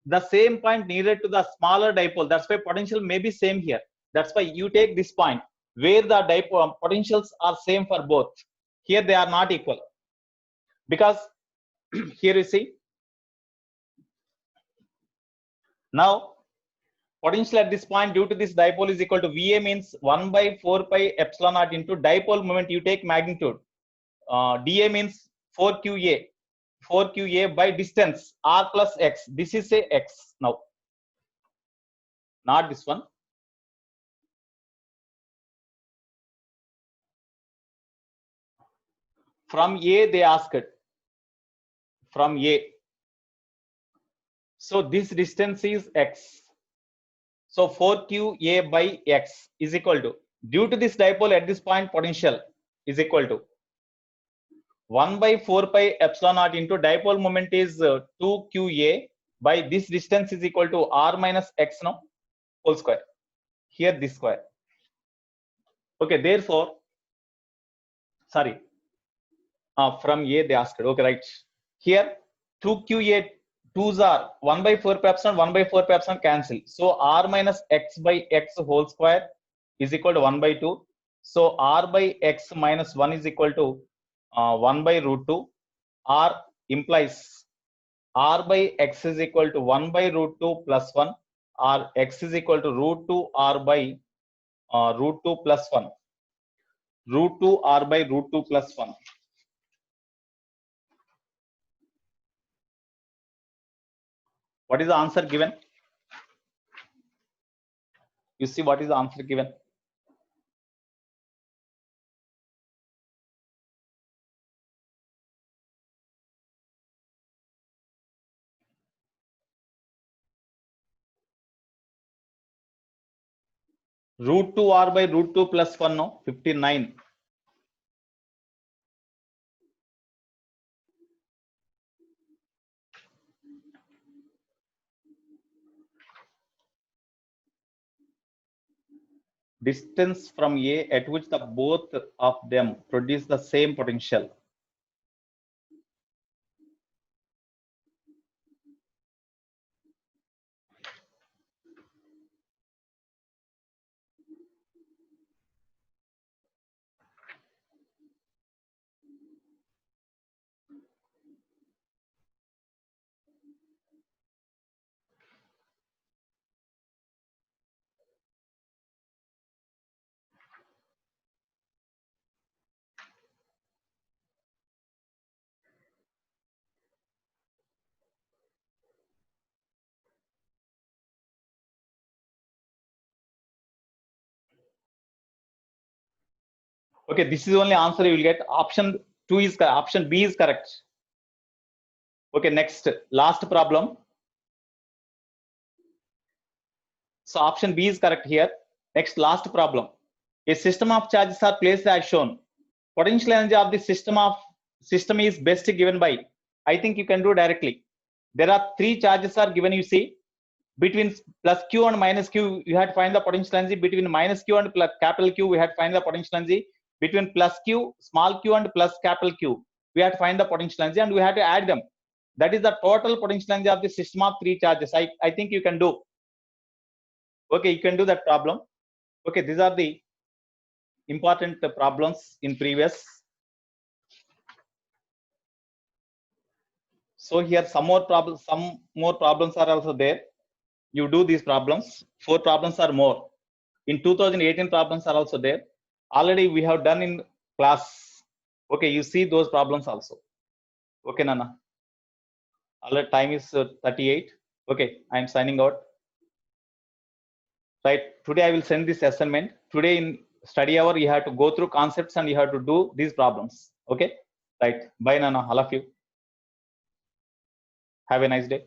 The same point nearer to the smaller dipole, that's why potential may be same here. That's why you take this point where the dipole potentials are same for both. Here they are not equal, because here you see, now potential at this point due to this dipole is equal to Va means 1 by 4 pi epsilon naught into dipole moment, you take magnitude. dA means 4qa by distance r plus x. This is a x now, not this one. From A they asked, from A. So this distance is x. So 4qa by x is equal to, due to this dipole at this point potential is equal to 1 by 4 pi epsilon naught into dipole moment is 2qa by this distance is equal to r minus x now whole square. Here this square. Okay, therefore, sorry, from A they asked. Okay, right. Here 2qa 2s are 1 by 4 pi epsilon, 1 by 4 pi epsilon cancel. So r minus x by x whole square is equal to 1 by 2. So r by x minus 1 is equal to 1 by root 2. R implies r by x is equal to 1 by root 2 plus 1. R x is equal to root 2 r by root 2 plus 1. Root 2 r by root 2 plus 1. What is the answer given? You see what is the answer given? Root 2 r by root 2 plus 1, no? 59. Distance from A at which the both of them produce the same potential. Okay, this is only answer you will get. Option B is correct. Okay, next, last problem. So option B is correct here. Next, last problem. A system of charges are placed as shown. Potential energy of the system is best given by. I think you can do directly. There are 3 charges are given. You see, between plus Q and minus Q, you have to find the potential energy. Between minus Q and plus capital Q, we have to find the potential energy. Between plus Q, small q, and plus capital Q, we have to find the potential energy, and we have to add them. That is the total potential energy of the system of 3 charges. I think you can do. Okay, you can do that problem. Okay, these are the important problems in previous. So here some more problems are also there. You do these problems. 4 problems are more. In 2018 problems are also there. Already we have done in class. Okay, you see those problems also. Okay, Nana. Already time is 38. Okay, I am signing out. Right, today I will send this assignment. Today in study hour, you have to go through concepts and you have to do these problems. Okay, right. Bye, Nana. All of you. Have a nice day.